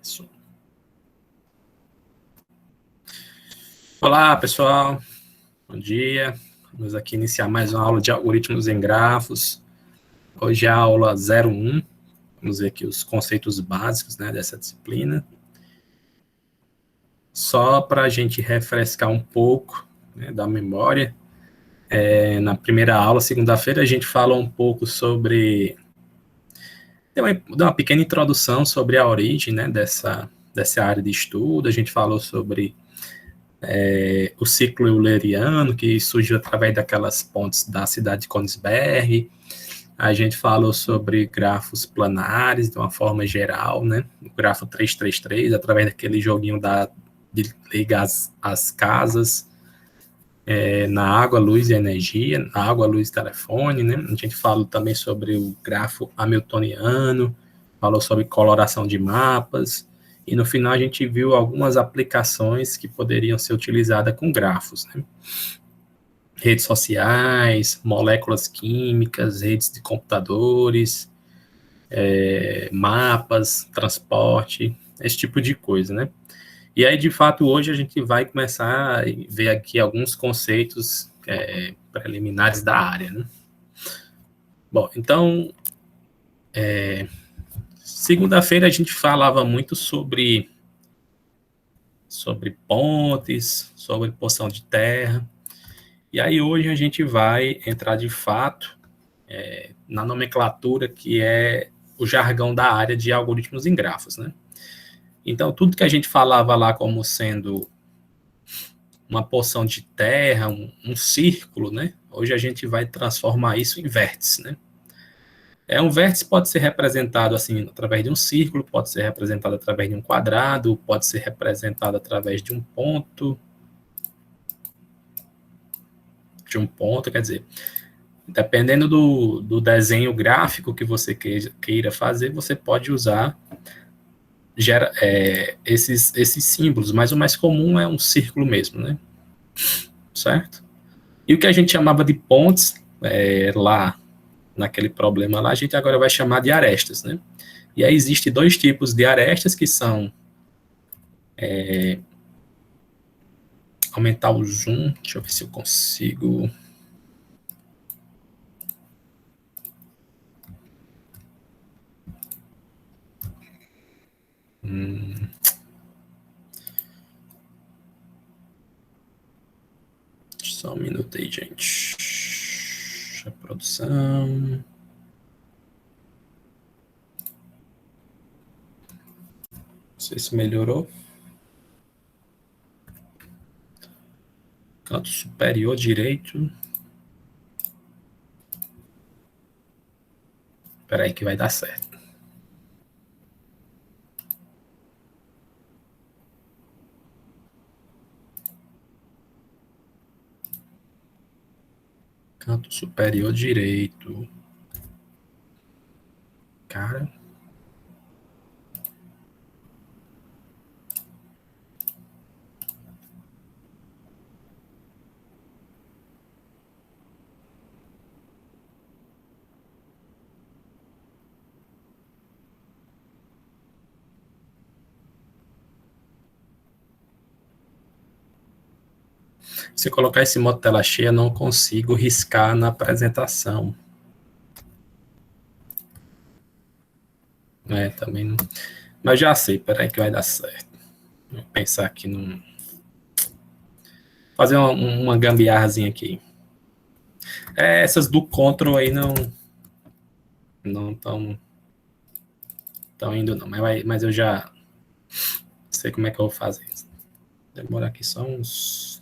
Isso. Olá, pessoal. Bom dia. Vamos aqui iniciar mais uma aula de algoritmos em grafos. Hoje é a aula 01. Vamos ver aqui os conceitos básicos, né, dessa disciplina. Só para a gente refrescar um pouco, né, da memória. Na primeira aula, segunda-feira, a gente falou um pouco sobre... Deu uma pequena introdução sobre a origem, né, dessa área de estudo. A gente falou sobre o ciclo euleriano, que surgiu através daquelas pontes da cidade de Königsberg. A gente falou sobre grafos planares, de uma forma geral, né? O grafo 333, através daquele joguinho de ligar as casas, na água, luz e energia, na água, luz e telefone, né? A gente falou também sobre o grafo hamiltoniano, falou sobre coloração de mapas, e no final a gente viu algumas aplicações que poderiam ser utilizadas com grafos, né? Redes sociais, moléculas químicas, redes de computadores, mapas, transporte, esse tipo de coisa, né? E aí, de fato, hoje a gente vai começar a ver aqui alguns conceitos preliminares da área, né? Bom, então, segunda-feira a gente falava muito sobre pontes, sobre porção de terra, e aí hoje a gente vai entrar de fato na nomenclatura que é o jargão da área de algoritmos em grafos, né? Então, tudo que a gente falava lá como sendo uma porção de terra, um círculo, né? Hoje a gente vai transformar isso em vértice, né? Um vértice pode ser representado assim através de um círculo, pode ser representado através de um quadrado, pode ser representado através de um ponto, quer dizer, dependendo do desenho gráfico que você queira fazer, você pode usar esses símbolos, mas o mais comum é um círculo mesmo, né? Certo? E o que a gente chamava de pontes lá naquele problema lá, a gente agora vai chamar de arestas, né? E aí existem dois tipos de arestas que são aumentar o zoom, deixa eu ver se eu consigo. Só um minuto aí, gente. A produção. Não sei se melhorou. Canto superior direito. Espera aí que vai dar certo. Canto superior direito. Cara. Se eu colocar esse modo tela cheia, não consigo riscar na apresentação. Também não. Mas já sei, peraí que vai dar certo. Vou pensar aqui num. Fazer uma gambiarrazinha aqui. Essas do Ctrl aí não estão indo, não. Mas eu já sei como é que eu vou fazer. Demora aqui só uns.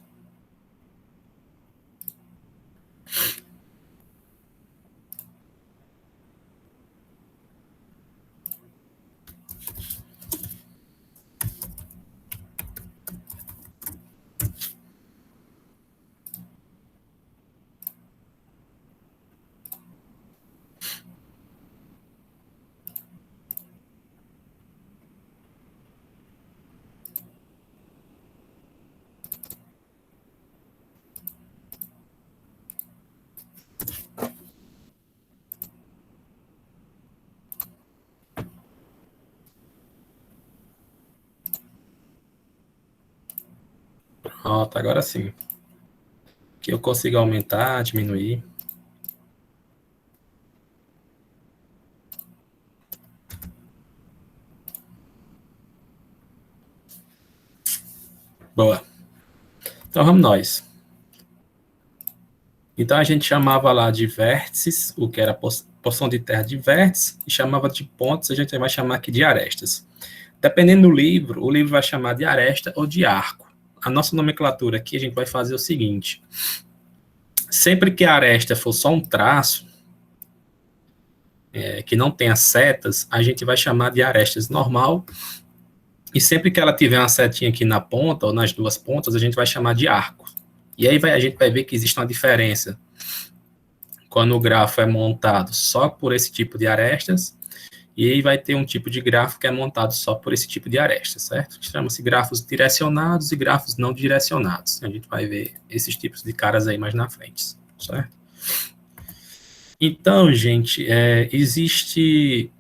Pronto, agora sim. Que eu consigo aumentar, diminuir. Boa. Então vamos nós. Então a gente chamava lá de vértices, o que era porção de terra de vértices, e chamava de pontos, a gente vai chamar aqui de arestas. Dependendo do livro, o livro vai chamar de aresta ou de arco. A nossa nomenclatura aqui, a gente vai fazer o seguinte: sempre que a aresta for só um traço, que não tenha setas, a gente vai chamar de arestas normal, e sempre que ela tiver uma setinha aqui na ponta, ou nas duas pontas, a gente vai chamar de arco. E aí a gente vai ver que existe uma diferença quando o grafo é montado só por esse tipo de arestas, e aí vai ter um tipo de grafo que é montado só por esse tipo de aresta, certo? Chama-se grafos direcionados e grafos não direcionados. A gente vai ver esses tipos de caras aí mais na frente, certo? Então, gente, existe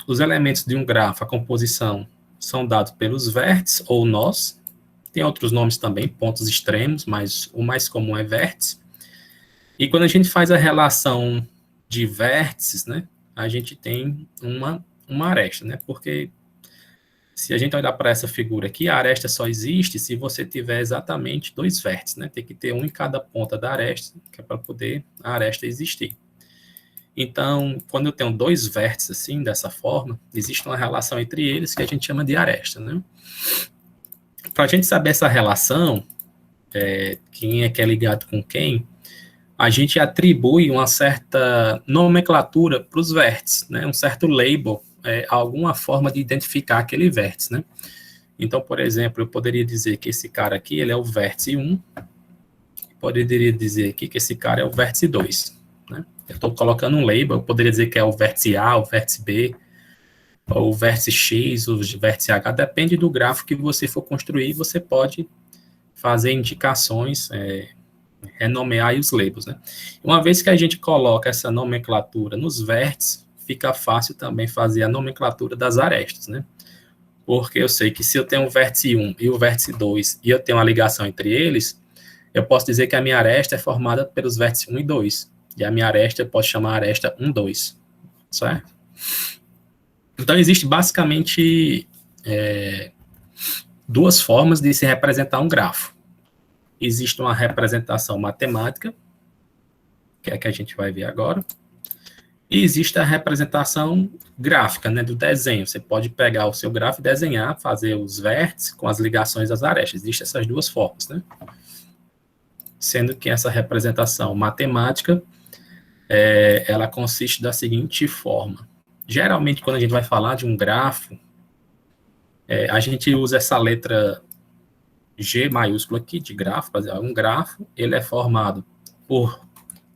os elementos de um grafo, a composição, são dados pelos vértices ou nós. Tem outros nomes também, pontos extremos, mas o mais comum é vértice. E quando a gente faz a relação de vértices, né, a gente tem uma aresta, né? Porque se a gente olhar para essa figura aqui, a aresta só existe se você tiver exatamente dois vértices, né? Tem que ter um em cada ponta da aresta, que é para poder a aresta existir. Então, quando eu tenho dois vértices assim, dessa forma, existe uma relação entre eles que a gente chama de aresta, né? Para a gente saber essa relação, quem é que é ligado com quem, a gente atribui uma certa nomenclatura para os vértices, né? Um certo label, alguma forma de identificar aquele vértice, né? Então, por exemplo, eu poderia dizer que esse cara aqui, ele é o vértice 1, poderia dizer aqui que esse cara é o vértice 2, né? Eu estou colocando um label, eu poderia dizer que é o vértice A, o vértice B, ou o vértice X, o vértice H, depende do gráfico que você for construir, você pode fazer indicações, renomear os labels, né? Uma vez que a gente coloca essa nomenclatura nos vértices, fica fácil também fazer a nomenclatura das arestas, né? Porque eu sei que se eu tenho o vértice 1 e o vértice 2 e eu tenho uma ligação entre eles, eu posso dizer que a minha aresta é formada pelos vértices 1 e 2. E a minha aresta eu posso chamar aresta 1, 2. Certo? Então, existe basicamente duas formas de se representar um grafo. Existe uma representação matemática, que é a que a gente vai ver agora, e existe a representação gráfica, né, do desenho. Você pode pegar o seu gráfico e desenhar, fazer os vértices com as ligações das arestas. Existem essas duas formas, né? Sendo que essa representação matemática, ela consiste da seguinte forma. Geralmente, quando a gente vai falar de um grafo, a gente usa essa letra G maiúscula aqui, de grafo. Um grafo, ele é formado por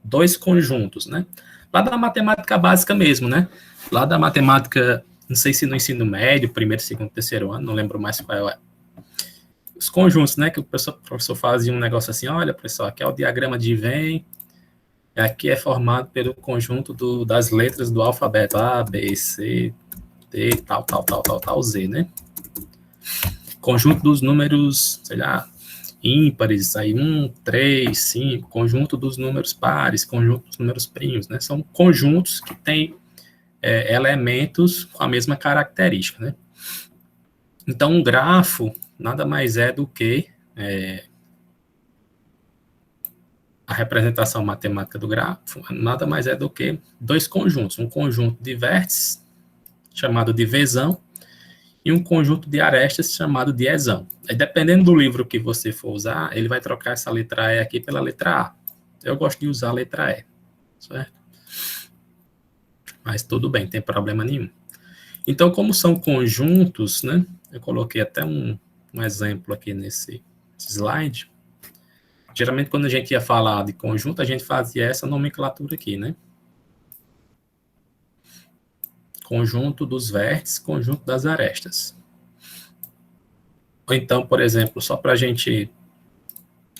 dois conjuntos, né? Lá da matemática básica mesmo, né? Lá da matemática, não sei se no ensino médio, primeiro, segundo, terceiro ano, não lembro mais qual é. Os conjuntos, né? Que o professor fazia um negócio assim, olha, pessoal, aqui é o diagrama de Venn, aqui é formado pelo conjunto das letras do alfabeto A, B, C, D, tal, Z, né? Conjunto dos números, sei lá, ímpares, aí 1, 3, 5, conjunto dos números pares, conjunto dos números primos, né? São conjuntos que têm elementos com a mesma característica, né? Então, um grafo nada mais é do que a representação matemática do grafo, nada mais é do que dois conjuntos, um conjunto de vértices, chamado de Vzão, e um conjunto de arestas chamado de Ezão. Aí, dependendo do livro que você for usar, ele vai trocar essa letra E aqui pela letra A. Eu gosto de usar a letra E, certo? Mas tudo bem, não tem problema nenhum. Então, como são conjuntos, né? Eu coloquei até um exemplo aqui nesse slide. Geralmente, quando a gente ia falar de conjunto, a gente fazia essa nomenclatura aqui, né? Conjunto dos vértices, conjunto das arestas. Ou então, por exemplo, só para a gente...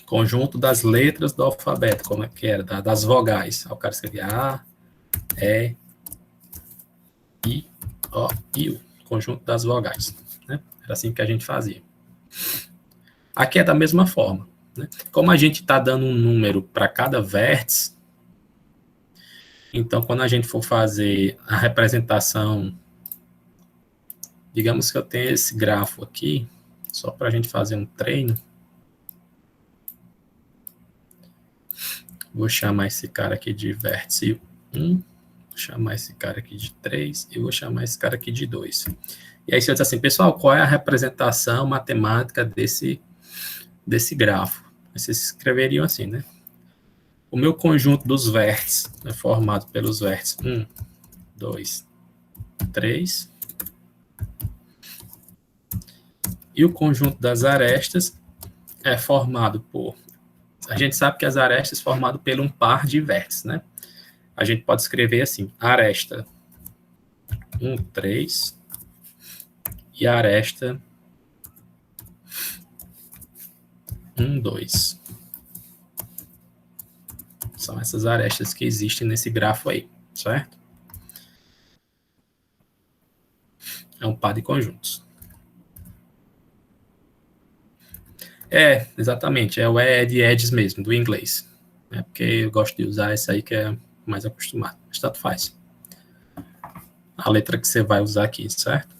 Conjunto das letras do alfabeto, como é que era? Das vogais. O cara escrevia A, E, I, O, I, U. Conjunto das vogais, né? Era assim que a gente fazia. Aqui é da mesma forma, né? Como a gente está dando um número para cada vértice, então quando a gente for fazer a representação, digamos que eu tenho esse grafo aqui, só para a gente fazer um treino. Vou chamar esse cara aqui de vértice 1, vou chamar esse cara aqui de 3 e vou chamar esse cara aqui de 2. E aí você diz assim, pessoal, qual é a representação matemática desse grafo? Vocês escreveriam assim, né? O meu conjunto dos vértices é formado pelos vértices 1, 2, 3. E o conjunto das arestas é formado por... A gente sabe que as arestas são formadas por um par de vértices, né? A gente pode escrever assim, aresta 1, 3 e aresta 1, 2. São essas arestas que existem nesse grafo aí, certo? É um par de conjuntos. Exatamente, é o de edges mesmo, do inglês. É porque eu gosto de usar essa aí que é mais acostumado, mas tanto faz. A letra que você vai usar aqui, certo?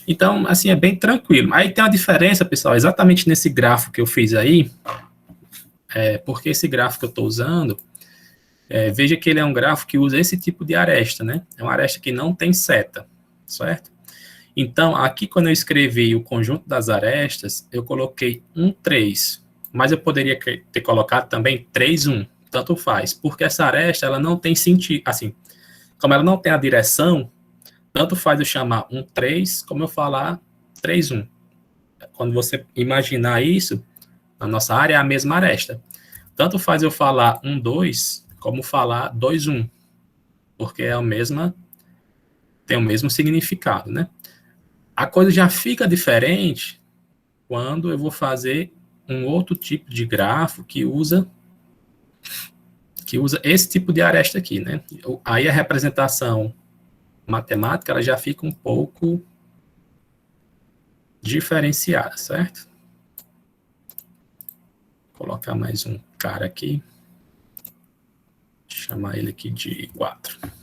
Então, assim, é bem tranquilo. Aí tem uma diferença, pessoal, exatamente nesse grafo que eu fiz aí, porque esse gráfico que eu estou usando, veja que ele é um gráfico que usa esse tipo de aresta, né? É uma aresta que não tem seta, certo? Então, aqui quando eu escrevi o conjunto das arestas, eu coloquei 1, 3, mas eu poderia ter colocado também 3, 1, tanto faz, porque essa aresta, ela não tem sentido, assim, como ela não tem a direção, tanto faz eu chamar 1, 3, como eu falar 3, 1. Quando você imaginar isso, na nossa área é a mesma aresta. Tanto faz eu falar 1, 2, como falar 2, 1, porque é a mesma, tem o mesmo significado, né? A coisa já fica diferente quando eu vou fazer um outro tipo de grafo que usa esse tipo de aresta aqui, né? Aí a representação matemática ela já fica um pouco diferenciada, certo? Vou colocar mais um cara aqui. Vou chamar ele aqui de 4.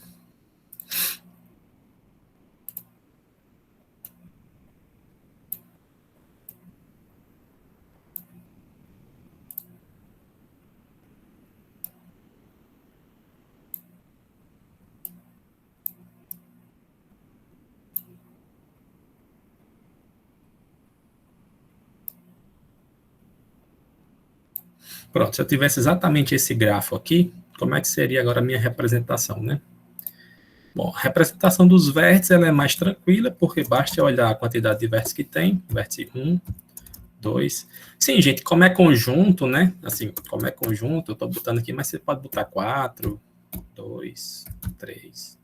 Pronto, se eu tivesse exatamente esse grafo aqui, como é que seria agora a minha representação, né? Bom, a representação dos vértices ela é mais tranquila, porque basta olhar a quantidade de vértices que tem, vértice 1, 2. Sim, gente, como é conjunto, né? Assim, como é conjunto, eu estou botando aqui, mas você pode botar 4, 2, 3,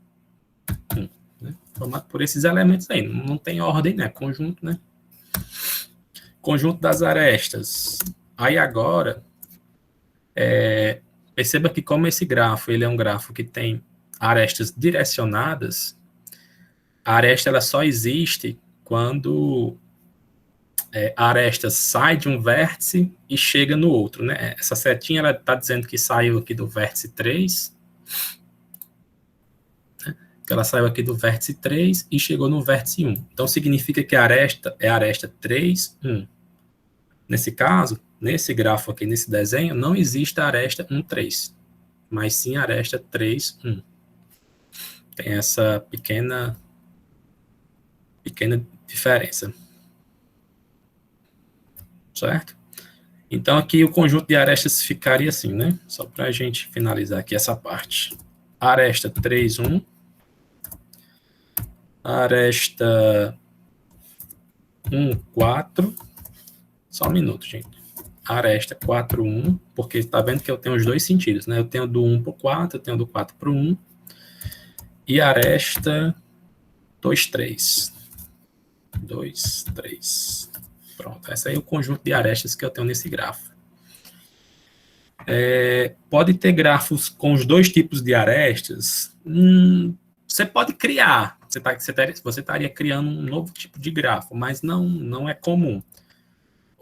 1. Né? Formado por esses elementos aí, não tem ordem, né? Conjunto, né? Conjunto das arestas. Aí agora, perceba que como esse grafo, ele é um grafo que tem arestas direcionadas, a aresta ela só existe quando a aresta sai de um vértice e chega no outro, né? Essa setinha ela está dizendo que saiu aqui do vértice 3, né? Que ela saiu aqui do vértice 3 e chegou no vértice 1. Então significa que a aresta é a aresta 3, 1. Nesse caso, nesse grafo aqui, nesse desenho, não existe a aresta 1, 3, mas sim a aresta 3, 1. Tem essa pequena diferença. Certo? Então, aqui o conjunto de arestas ficaria assim, né? Só para a gente finalizar aqui essa parte. Aresta 3, 1. Aresta 1, 4. Só um minuto, gente. Aresta 4, 1, porque está vendo que eu tenho os dois sentidos, né? Eu tenho do 1 para o 4, eu tenho do 4 para o 1. E aresta 2, 3. 2, 3. Pronto, esse aí é o conjunto de arestas que eu tenho nesse grafo. Pode ter grafos com os dois tipos de arestas? Você pode criar, você estaria criando um novo tipo de grafo, mas não é comum.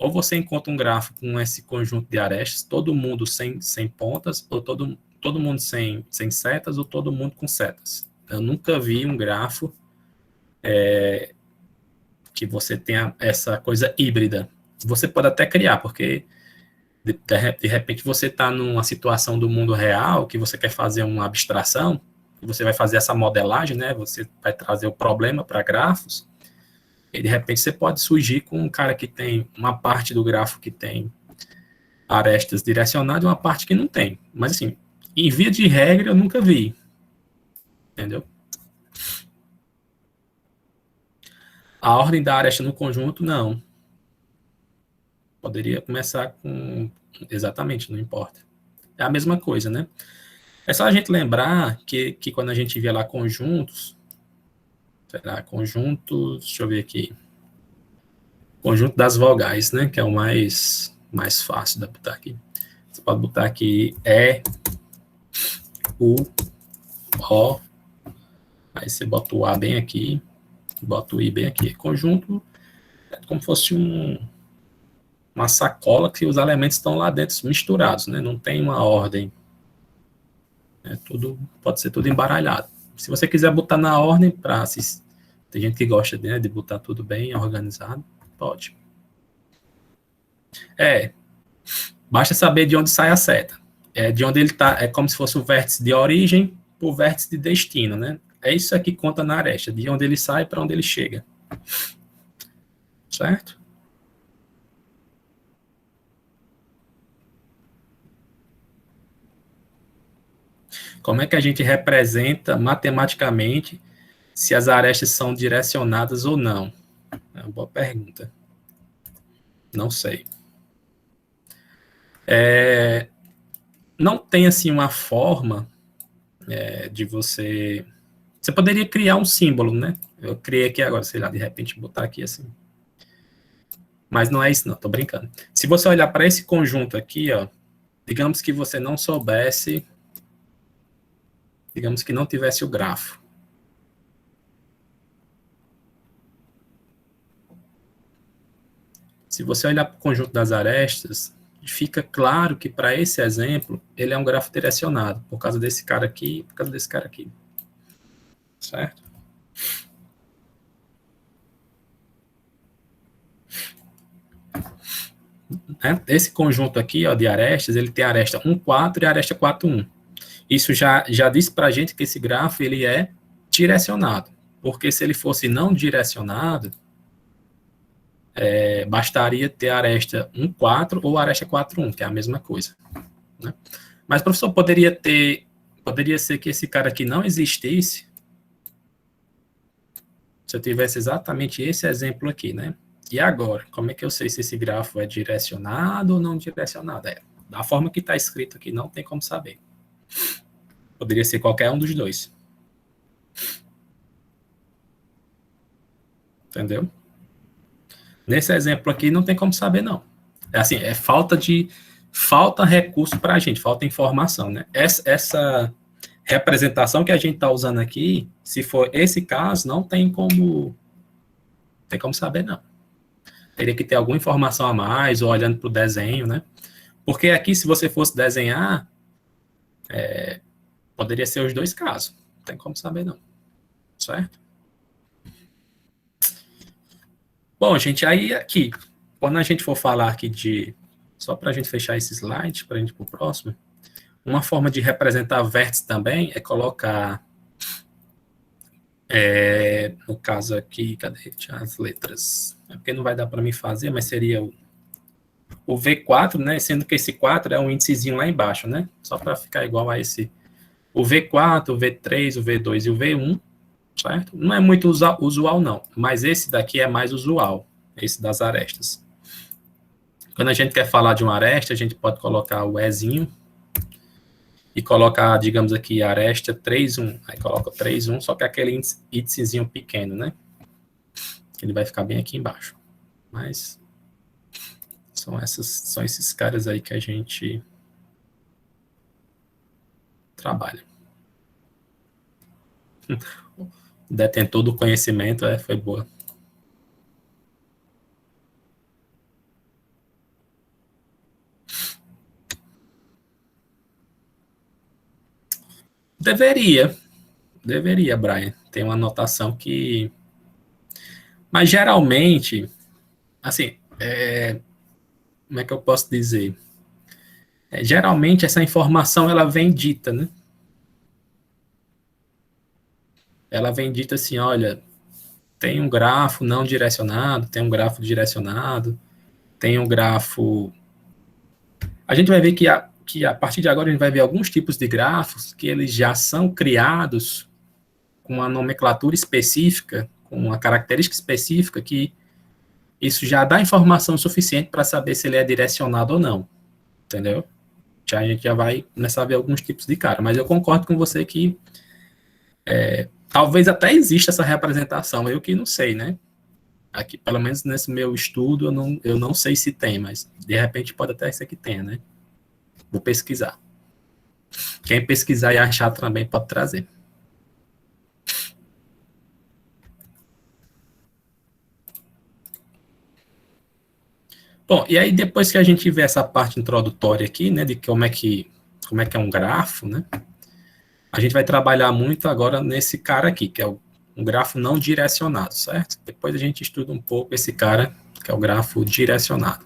ou você encontra um gráfico com esse conjunto de arestas, todo mundo sem pontas, ou todo mundo sem setas, ou todo mundo com setas. Eu nunca vi um grafo que você tenha essa coisa híbrida. Você pode até criar, porque de repente você está numa situação do mundo real que você quer fazer uma abstração, você vai fazer essa modelagem, né? Você vai trazer o problema para grafos, e de repente você pode surgir com um cara que tem uma parte do grafo que tem arestas direcionadas e uma parte que não tem. Mas assim, em via de regra eu nunca vi, entendeu? A ordem da aresta no conjunto, não. Poderia começar com... Exatamente, não importa. É a mesma coisa, né? É só a gente lembrar que quando a gente vê lá conjuntos, será conjuntos, deixa eu ver aqui, conjunto das vogais, né? Que é o mais fácil de botar aqui. Você pode botar aqui E, U, O, aí você bota o A bem aqui, bota o I bem aqui. Conjunto é como se fosse uma sacola que os elementos estão lá dentro misturados, né? Não tem uma ordem. Pode ser tudo embaralhado. Se você quiser botar na ordem, tem gente que gosta, né, de botar tudo bem organizado, pode. Basta saber de onde sai a seta. De onde ele está, é como se fosse o vértice de origem para o vértice de destino, né? É isso aqui que conta na aresta, de onde ele sai para onde ele chega. Certo? Como é que a gente representa matematicamente se as arestas são direcionadas ou não? É uma boa pergunta. Não sei. Não tem, assim, uma forma de você... Você poderia criar um símbolo, né? Eu criei aqui agora, sei lá, de repente botar aqui assim. Mas não é isso não, tô brincando. Se você olhar para esse conjunto aqui, ó, digamos que você não soubesse, digamos que não tivesse o grafo. Se você olhar para o conjunto das arestas, fica claro que para esse exemplo, ele é um grafo direcionado, por causa desse cara aqui e por causa desse cara aqui. Certo? Esse conjunto aqui, ó, de arestas, ele tem a aresta 1, 4 e a aresta 4, 1. Isso já diz para a gente que esse grafo ele é direcionado, porque se ele fosse não direcionado, bastaria ter a aresta 1, 4 ou a aresta 4, 1, que é a mesma coisa. Né? Mas, professor, poderia ser que esse cara aqui não existisse se eu tivesse exatamente esse exemplo aqui, né? E agora, como é que eu sei se esse grafo é direcionado ou não direcionado? Da forma que está escrito aqui, não tem como saber. Poderia ser qualquer um dos dois. Entendeu? Nesse exemplo aqui, não tem como saber, não. É assim, falta recurso para a gente, falta informação, né? Essa representação que a gente está usando aqui, se for esse caso, não tem como saber, não. Teria que ter alguma informação a mais, ou olhando para o desenho, né? Porque aqui, se você fosse desenhar, poderia ser os dois casos. Não tem como saber, não. Certo? Bom, gente, aí aqui, quando a gente for falar aqui só para a gente fechar esse slide, para a gente ir para o próximo, uma forma de representar vértice também é colocar, no caso aqui, cadê as letras? É porque não vai dar para mim fazer, mas seria o V4, né? Sendo que esse 4 é um índicezinho lá embaixo, né? Só para ficar igual a esse. O V4, o V3, o V2 e o V1, certo? Não é muito usual, não, mas esse daqui é mais usual, esse das arestas. Quando a gente quer falar de uma aresta, a gente pode colocar o Ezinho e colocar, digamos aqui, aresta 3,1. Aí coloca 3,1, só que é aquele índicezinho pequeno, né? Ele vai ficar bem aqui embaixo. Mas são esses caras aí que a gente trabalha. O detentor do conhecimento foi boa. Deveria, Brian. Tem uma anotação que... Mas geralmente, assim, como é que eu posso dizer? Geralmente essa informação ela vem dita, né? Ela vem dita assim, olha, tem um grafo não direcionado, tem um grafo direcionado, tem um grafo... A gente vai ver que a partir de agora a gente vai ver alguns tipos de grafos que eles já são criados com uma nomenclatura específica, com uma característica específica que isso já dá informação suficiente para saber se ele é direcionado ou não, entendeu? A gente já vai começar a ver alguns tipos de cara, mas eu concordo com você que talvez até exista essa representação, eu que não sei, né? Aqui, pelo menos nesse meu estudo, eu não sei se tem, mas de repente pode até ser que tenha, né? Vou pesquisar. Quem pesquisar e achar também pode trazer. Bom, e aí depois que a gente vê essa parte introdutória aqui, né, de como é que é um grafo, né, a gente vai trabalhar muito agora nesse cara aqui, que é um grafo não direcionado, certo? Depois a gente estuda um pouco esse cara, que é o grafo direcionado.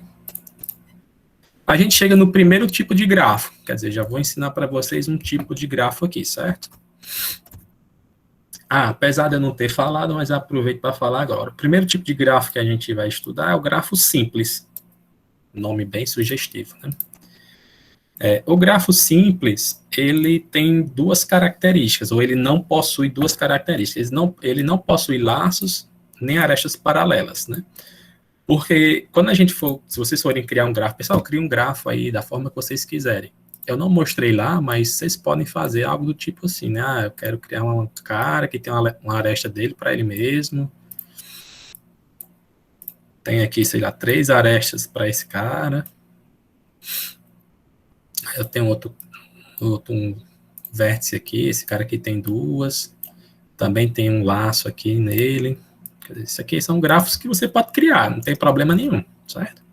A gente chega no primeiro tipo de grafo, quer dizer, já vou ensinar para vocês um tipo de grafo aqui, certo? Apesar de eu não ter falado, mas aproveito para falar agora. O primeiro tipo de grafo que a gente vai estudar é o grafo simples. Nome bem sugestivo, né? O grafo simples, ele tem duas características, ou ele não possui duas características. Ele não possui laços nem arestas paralelas, né? Porque quando a gente for, se vocês forem criar um grafo, pessoal, cria um grafo aí da forma que vocês quiserem. Eu não mostrei lá, mas vocês podem fazer algo do tipo assim, né? Eu quero criar um cara que tem uma aresta dele para ele mesmo. Tem aqui, sei lá, 3 arestas para esse cara. Eu tenho um vértice aqui, esse cara aqui tem 2. Também tem um laço aqui nele. Isso aqui são grafos que você pode criar, não tem problema nenhum, certo?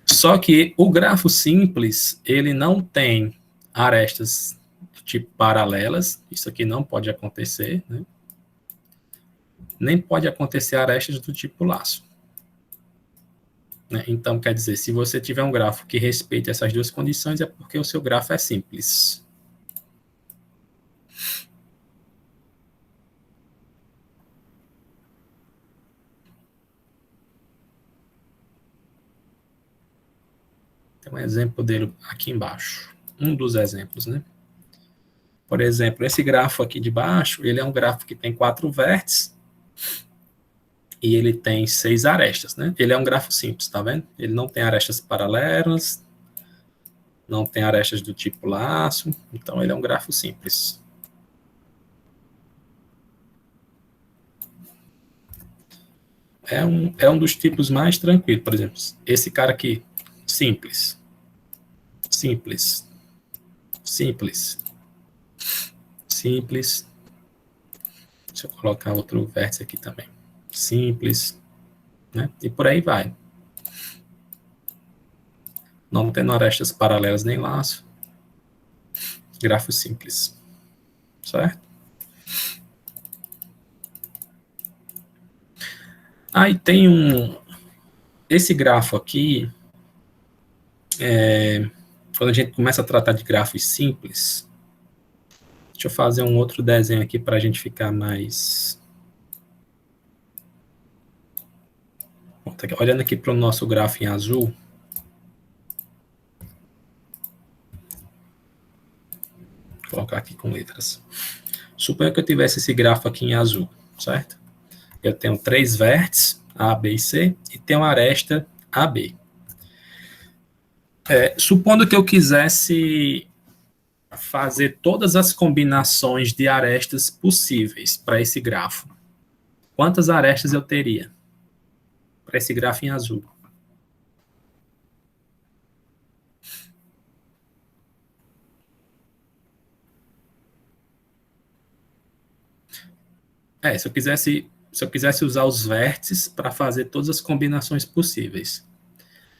Só que o grafo simples, ele não tem arestas de tipo paralelas, isso aqui não pode acontecer, né? Nem pode acontecer arestas do tipo laço. Né? Então, quer dizer, se você tiver um grafo que respeite essas duas condições, é porque o seu grafo é simples. Tem um exemplo dele aqui embaixo. Um dos exemplos, né? Por exemplo, esse grafo aqui de baixo, ele é um grafo que tem 4 vértices e ele tem 6 arestas, né? Ele é um grafo simples, tá vendo? Ele não tem arestas paralelas, não tem arestas do tipo laço, então ele é um grafo simples. É um dos tipos mais tranquilos, por exemplo, esse cara aqui, simples, simples, simples, simples. Deixa eu colocar outro vértice aqui também. Simples, né? E por aí vai. Não tendo arestas paralelas nem laço. Grafo simples. Certo? Aí tem esse grafo aqui, quando a gente começa a tratar de grafos simples, deixa eu fazer um outro desenho aqui para a gente ficar mais... Olhando aqui para o nosso grafo em azul, vou colocar aqui com letras. Suponha que eu tivesse esse grafo aqui em azul, certo? Eu tenho 3 vértices, A, B e C, e tenho uma aresta AB. Supondo que eu quisesse fazer todas as combinações de arestas possíveis para esse grafo, quantas arestas eu teria para esse grafo em azul? Se eu quisesse usar os vértices para fazer todas as combinações possíveis.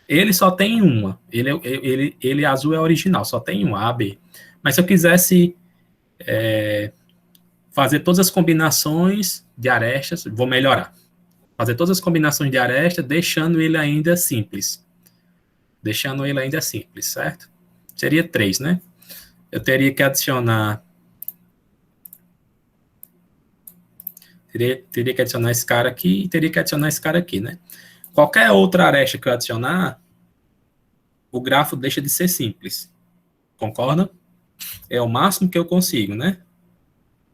Ele só tem uma. Ele azul é original, só tem um A, B. Mas se eu quisesse fazer todas as combinações de arestas, vou melhorar. Fazer todas as combinações de aresta, deixando ele ainda simples. Deixando ele ainda simples, certo? Seria 3, né? Eu teria que adicionar... Teria que adicionar esse cara aqui e teria que adicionar esse cara aqui, né? Qualquer outra aresta que eu adicionar, o grafo deixa de ser simples. Concorda? É o máximo que eu consigo, né?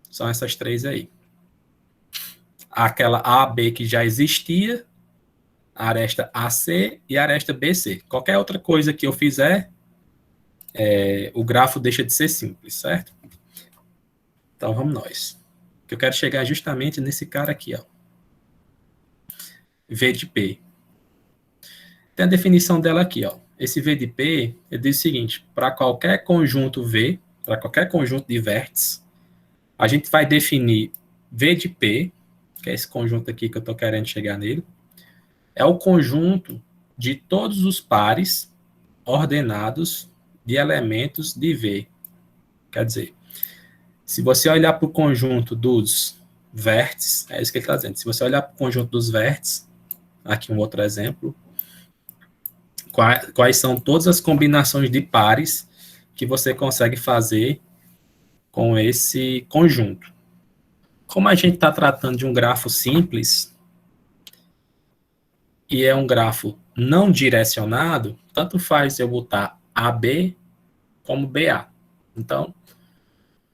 São essas 3 aí. Aquela AB que já existia, a aresta AC e a aresta BC. Qualquer outra coisa que eu fizer, o grafo deixa de ser simples, certo? Então, vamos nós. Que eu quero chegar justamente nesse cara aqui, ó. V de P. Tem a definição dela aqui, ó. Esse V de P, ele diz o seguinte, para qualquer conjunto V, para qualquer conjunto de vértices, a gente vai definir V de P, que é esse conjunto aqui que eu estou querendo chegar nele, é o conjunto de todos os pares ordenados de elementos de V. Quer dizer, se você olhar para o conjunto dos vértices, é isso que ele está dizendo, se você olhar para o conjunto dos vértices, aqui um outro exemplo, quais são todas as combinações de pares que você consegue fazer com esse conjunto. Como a gente está tratando de um grafo simples, e é um grafo não direcionado, tanto faz eu botar AB como BA. Então,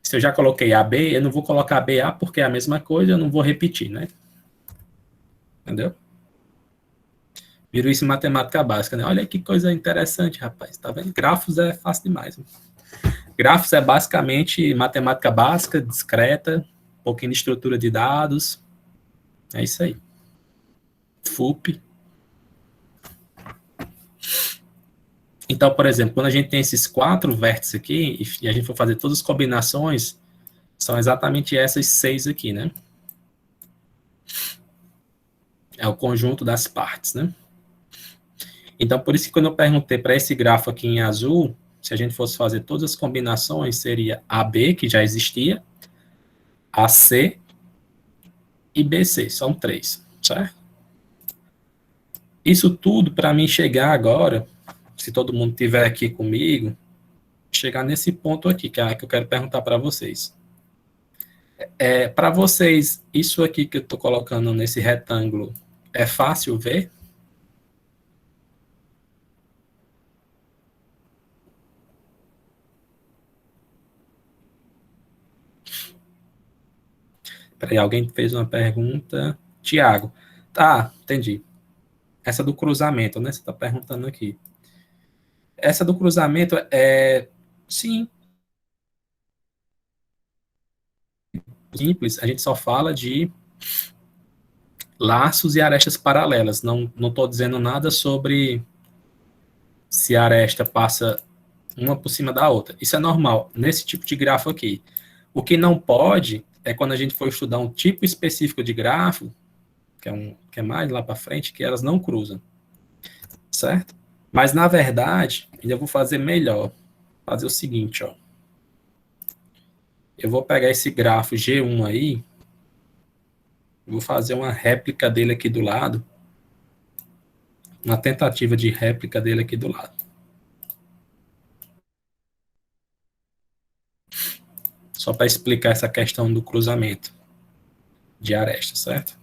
se eu já coloquei AB, eu não vou colocar BA porque é a mesma coisa, eu não vou repetir, né? Entendeu? Virou isso em matemática básica, né? Olha que coisa interessante, rapaz. Tá vendo? Grafos é fácil demais. Né? Grafos é basicamente matemática básica, discreta, um pouquinho de estrutura de dados. É isso aí. FUP. Então, por exemplo, quando a gente tem esses 4 vértices aqui, e a gente for fazer todas as combinações, são exatamente essas 6 aqui, né? É o conjunto das partes, né? Então, por isso que quando eu perguntei para esse grafo aqui em azul, se a gente fosse fazer todas as combinações, seria AB, que já existia, AC e BC, são 3, certo? Isso tudo para mim chegar agora, se todo mundo estiver aqui comigo, chegar nesse ponto aqui, que é que eu quero perguntar para vocês. Para vocês, isso aqui que eu estou colocando nesse retângulo, é fácil ver? Peraí, alguém fez uma pergunta. Tiago. Tá, entendi. Essa do cruzamento, né? Você está perguntando aqui. Essa do cruzamento sim, simples. A gente só fala de laços e arestas paralelas. Não estou dizendo nada sobre se a aresta passa uma por cima da outra. Isso é normal nesse tipo de grafo aqui. O que não pode é quando a gente for estudar um tipo específico de grafo, que é mais lá para frente, que elas não cruzam. Certo? Mas, na verdade, eu vou fazer melhor. Fazer o seguinte, ó. Eu vou pegar esse grafo G1 aí, vou fazer uma réplica dele aqui do lado, uma tentativa de réplica dele aqui do lado. Só para explicar essa questão do cruzamento de aresta, certo?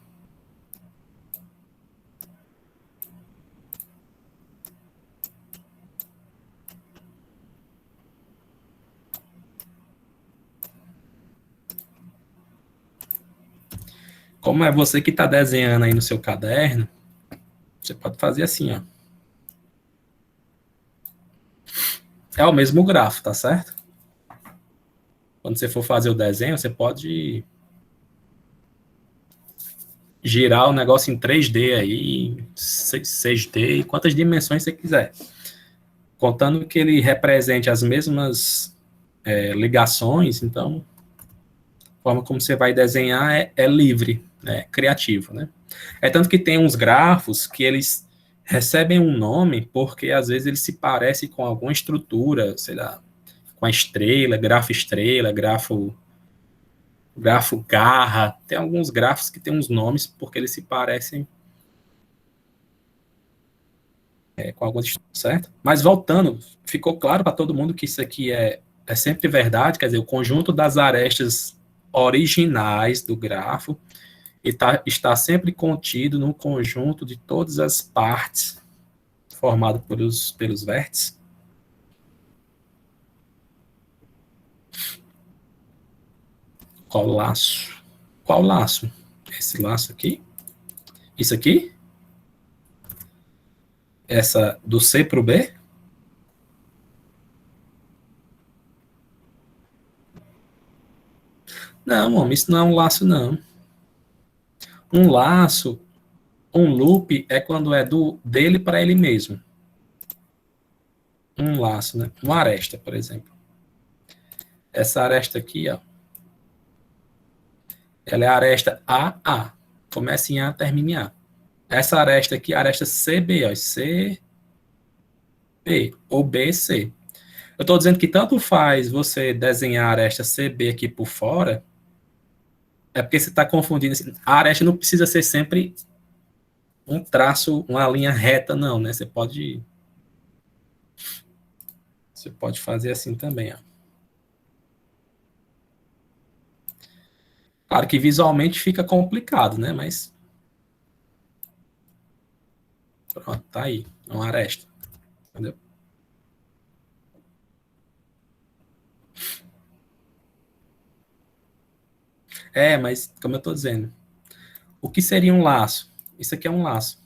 Como é você que está desenhando aí no seu caderno, você pode fazer assim, ó. É o mesmo grafo, tá certo? Quando você for fazer o desenho, você pode girar o negócio em 3D aí, 6D, quantas dimensões você quiser. Contando que ele represente as mesmas ligações, então, a forma como você vai desenhar é livre, né, criativo, né? É tanto que tem uns grafos que eles recebem um nome porque, às vezes, eles se parecem com alguma estrutura, sei lá, com a estrela, grafo garra. Tem alguns grafos que tem uns nomes porque eles se parecem com alguns, certo? Mas voltando, ficou claro para todo mundo que isso aqui é sempre verdade, quer dizer, o conjunto das arestas originais do grafo está sempre contido no conjunto de todas as partes formado pelos vértices. Qual laço? Qual laço? Esse laço aqui? Isso aqui? Essa do C para o B? Não, homem, isso não é um laço, não. Um laço, um loop é quando é dele para ele mesmo. Um laço, né? Uma aresta, por exemplo. Essa aresta aqui, ó. Ela é a aresta AA. Começa em A, termina em A. Essa aresta aqui é a aresta CB, ó. CB ou BC. Eu estou dizendo que tanto faz você desenhar a aresta CB aqui por fora, é porque você está confundindo. A aresta não precisa ser sempre um traço, uma linha reta, não, né? Você pode fazer assim também, ó. Claro que visualmente fica complicado, né? Mas pronto, tá aí. É uma aresta. Entendeu? Mas como eu estou dizendo, o que seria um laço? Isso aqui é um laço.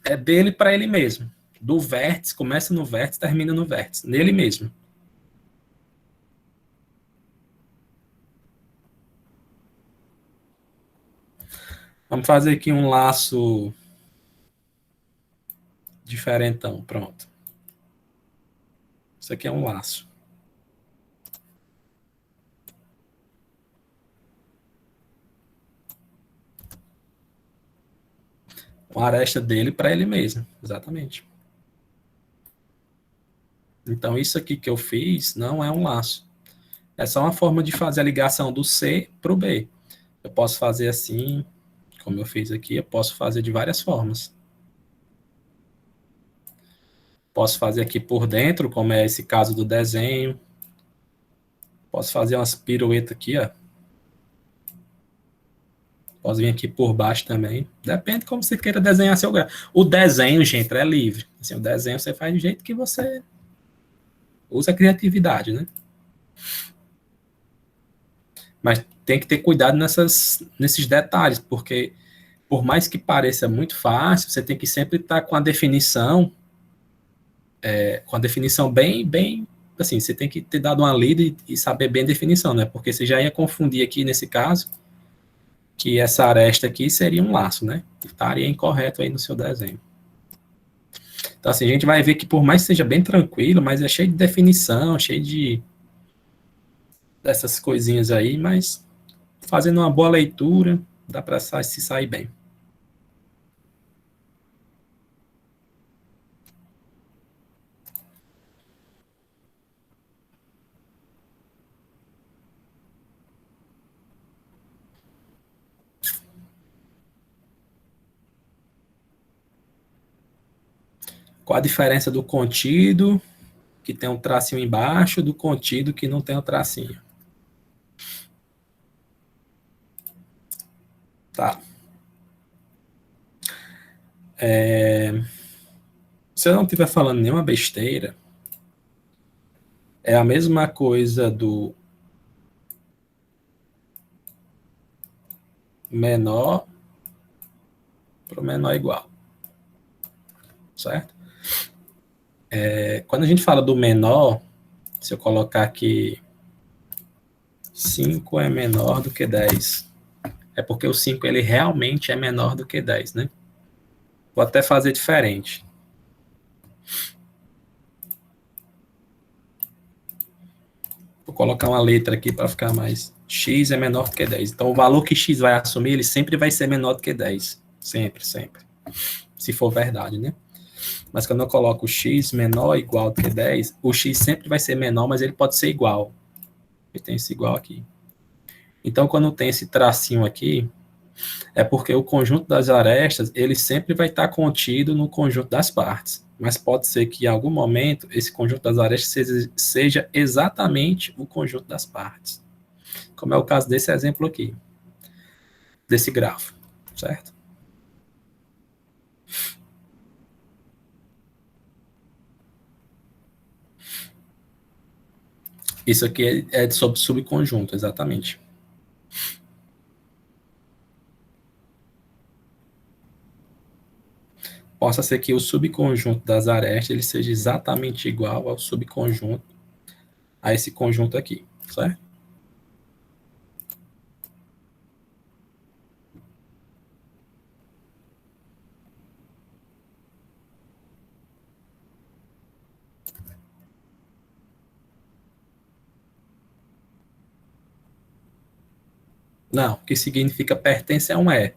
É dele para ele mesmo. Do vértice, começa no vértice, termina no vértice. Nele mesmo. Vamos fazer aqui um laço diferentão. Pronto. Isso aqui é um laço. Uma aresta dele para ele mesmo. Exatamente. Então, isso aqui que eu fiz não é um laço. É só uma forma de fazer a ligação do C para o B. Eu posso fazer assim, como eu fiz aqui, eu posso fazer de várias formas. Posso fazer aqui por dentro, como é esse caso do desenho. Posso fazer umas piruetas aqui, ó. Posso vir aqui por baixo também. Depende de como você queira desenhar seu gráfico. O desenho, gente, é livre. Assim, o desenho você faz do jeito que você usa a criatividade, né? Mas tem que ter cuidado nesses detalhes, porque por mais que pareça muito fácil, você tem que sempre estar com a definição bem, assim, você tem que ter dado uma lida e saber bem a definição, né? Porque você já ia confundir aqui nesse caso que essa aresta aqui seria um laço, né? Estaria incorreto aí no seu desenho. Então, assim, a gente vai ver que por mais que seja bem tranquilo, mas é cheio de definição, cheio dessas coisinhas aí, mas fazendo uma boa leitura, dá para se sair bem. Qual a diferença do contido, que tem um tracinho embaixo, do contido que não tem o tracinho? Tá. Se eu não estiver falando nenhuma besteira, é a mesma coisa do menor para o menor igual. Certo? Quando a gente fala do menor, se eu colocar aqui 5 é menor do que 10, é porque o 5 ele realmente é menor do que 10, né? Vou até fazer diferente. Vou colocar uma letra aqui para ficar mais... X é menor do que 10. Então, o valor que X vai assumir, ele sempre vai ser menor do que 10. Sempre, sempre. Se for verdade, né? Mas quando eu coloco x menor ou igual do que 10, o x sempre vai ser menor, mas ele pode ser igual. Ele tem esse igual aqui. Então, quando tem esse tracinho aqui, é porque o conjunto das arestas, ele sempre vai estar contido no conjunto das partes. Mas pode ser que em algum momento esse conjunto das arestas seja exatamente o conjunto das partes. Como é o caso desse exemplo aqui, desse grafo, certo? Isso aqui é sobre subconjunto, exatamente. Possa ser que o subconjunto das arestas ele seja exatamente igual ao subconjunto a esse conjunto aqui, certo? Não, o que significa pertence é um E.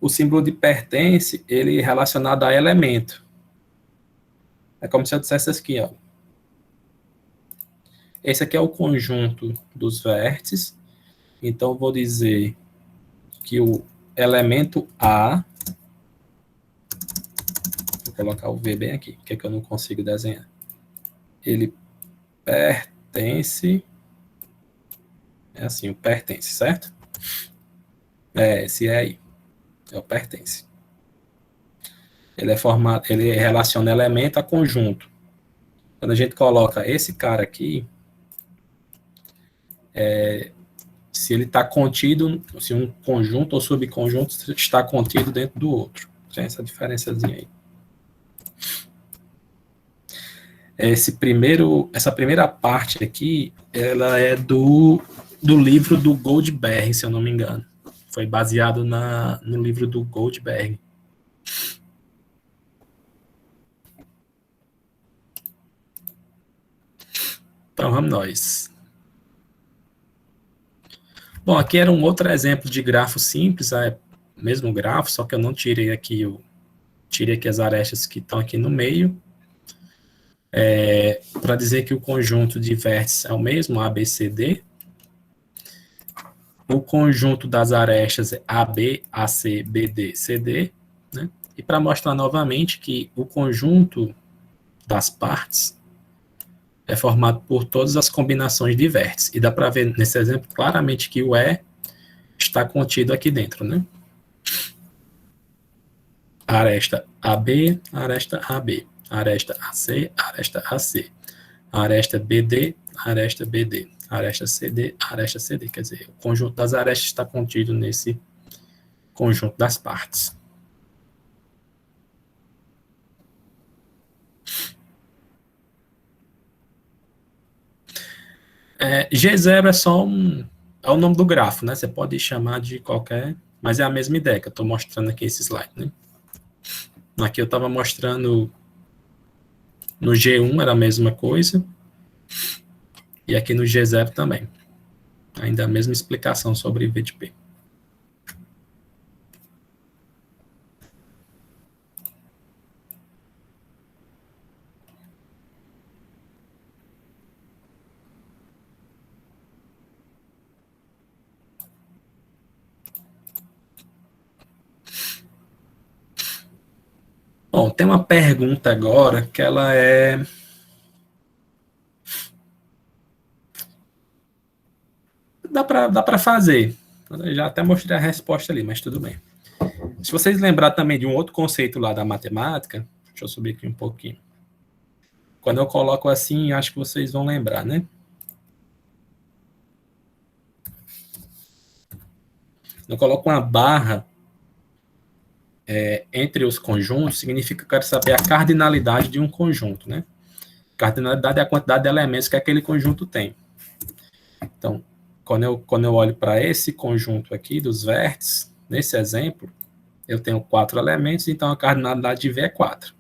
O símbolo de pertence, ele é relacionado a elemento. É como se eu dissesse aqui, ó. Esse aqui é o conjunto dos vértices. Então, eu vou dizer que o elemento A, vou colocar o V bem aqui, que é que eu não consigo desenhar. Ele pertence, é assim, o pertence, certo? Esse é aí, é o pertence. Ele é formado, ele relaciona elemento a conjunto. Quando a gente coloca esse cara aqui, se ele está contido, se um conjunto ou subconjunto está contido dentro do outro. Tem essa diferençazinha aí. Essa primeira parte aqui, ela é do livro do Goldberg, se eu não me engano. Foi baseado no livro do Goldberg. Então, vamos nós. Bom, aqui era um outro exemplo de grafo simples, mesmo grafo, só que eu não tirei aqui as arestas que estão aqui no meio. Para dizer que o conjunto de vértices é o mesmo, ABCD. O conjunto das arestas é AB, AC, BD, CD. Né? E para mostrar novamente que o conjunto das partes é formado por todas as combinações de vértices. E dá para ver nesse exemplo claramente que o E está contido aqui dentro, né? Aresta AB, aresta AB, aresta AC, aresta AC, aresta BD, aresta BD, aresta CD, aresta CD. Quer dizer, o conjunto das arestas está contido nesse conjunto das partes. G0 é só é o nome do grafo, né? Você pode chamar de qualquer, mas é a mesma ideia que eu estou mostrando aqui esse slide, né? Aqui eu estava mostrando no G1 era a mesma coisa, e aqui no G0 também. Ainda a mesma explicação sobre V de P. Bom, tem uma pergunta agora que ela é... Dá para fazer. Eu já até mostrei a resposta ali, mas tudo bem. Se vocês lembrar também de um outro conceito lá da matemática, deixa eu subir aqui um pouquinho. Quando eu coloco assim, acho que vocês vão lembrar, né? Eu coloco uma barra entre os conjuntos, significa que eu quero saber a cardinalidade de um conjunto, né? Cardinalidade é a quantidade de elementos que aquele conjunto tem. Então, quando eu olho para esse conjunto aqui dos vértices, nesse exemplo, eu tenho 4 elementos, então a cardinalidade de V é 4.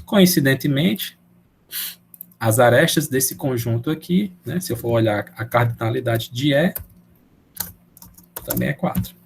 Coincidentemente, as arestas desse conjunto aqui, né, se eu for olhar a cardinalidade de E, também é 4.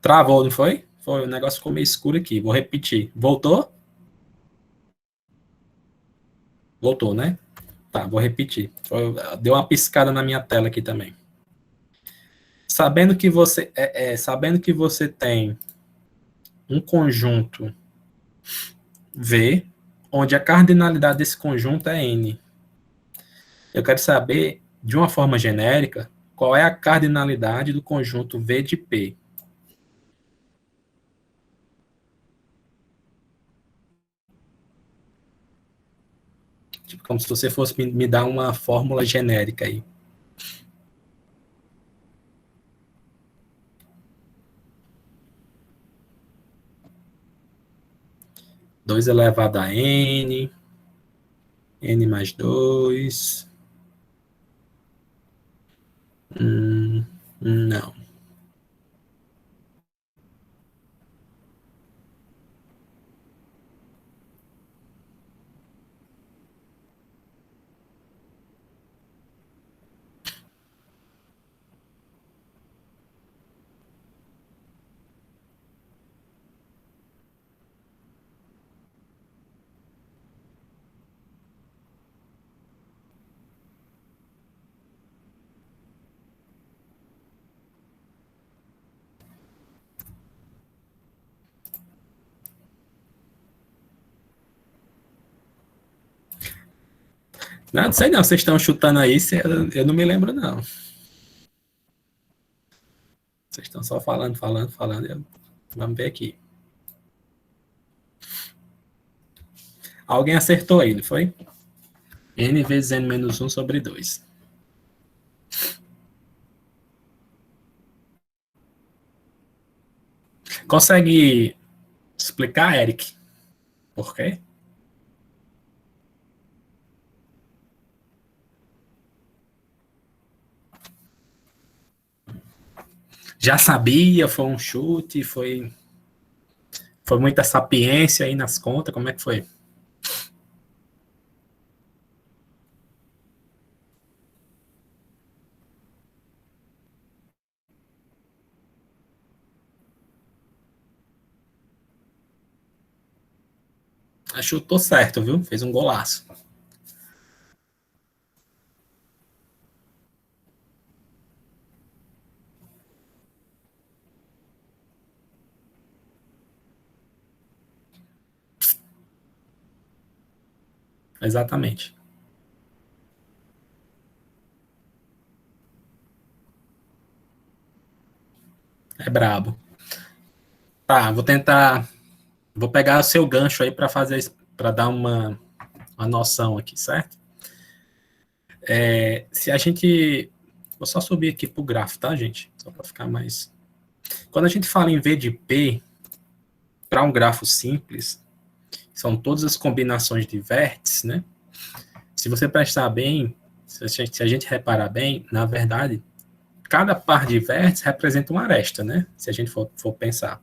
Travou, não foi? Foi, o negócio ficou meio escuro aqui. Vou repetir. Voltou? Voltou, né? Tá, vou repetir. Deu uma piscada na minha tela aqui também. Sabendo que você tem um conjunto V, onde a cardinalidade desse conjunto é N. Eu quero saber, de uma forma genérica, qual é a cardinalidade do conjunto V de P. Tipo, como se você fosse me dar uma fórmula genérica aí. 2 elevado a N, N mais 2. Não. Não sei não, vocês estão chutando aí, eu não me lembro não. Vocês estão só falando. Vamos ver aqui. Alguém acertou aí, não foi? N vezes N menos 1 sobre 2. Consegue explicar, Eric? Por quê? Já sabia, foi um chute, foi muita sapiência aí nas contas, como é que foi? Chutou certo, viu? Fez um golaço. Exatamente. É brabo. Tá, vou pegar o seu gancho aí para fazer, para dar uma noção aqui, certo? Se a gente, vou só subir aqui pro gráfico, tá, gente? Só para ficar mais. Quando a gente fala em V de P, para um grafo simples, são todas as combinações de vértices, né? Se você prestar bem, se a gente reparar bem, na verdade, cada par de vértices representa uma aresta, né? Se a gente for pensar.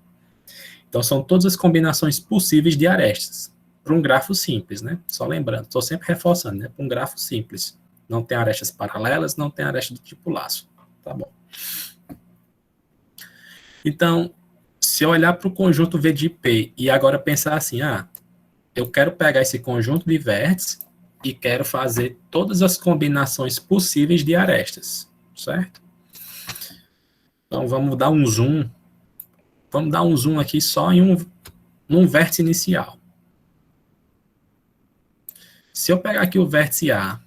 Então, são todas as combinações possíveis de arestas, para um grafo simples, né? Só lembrando, estou sempre reforçando, né? Para um grafo simples. Não tem arestas paralelas, não tem aresta do tipo laço. Tá bom. Então, se eu olhar para o conjunto V de P e agora pensar assim, eu quero pegar esse conjunto de vértices e quero fazer todas as combinações possíveis de arestas, certo? Então, vamos dar um zoom. Vamos dar um zoom aqui só num vértice inicial. Se eu pegar aqui o vértice A,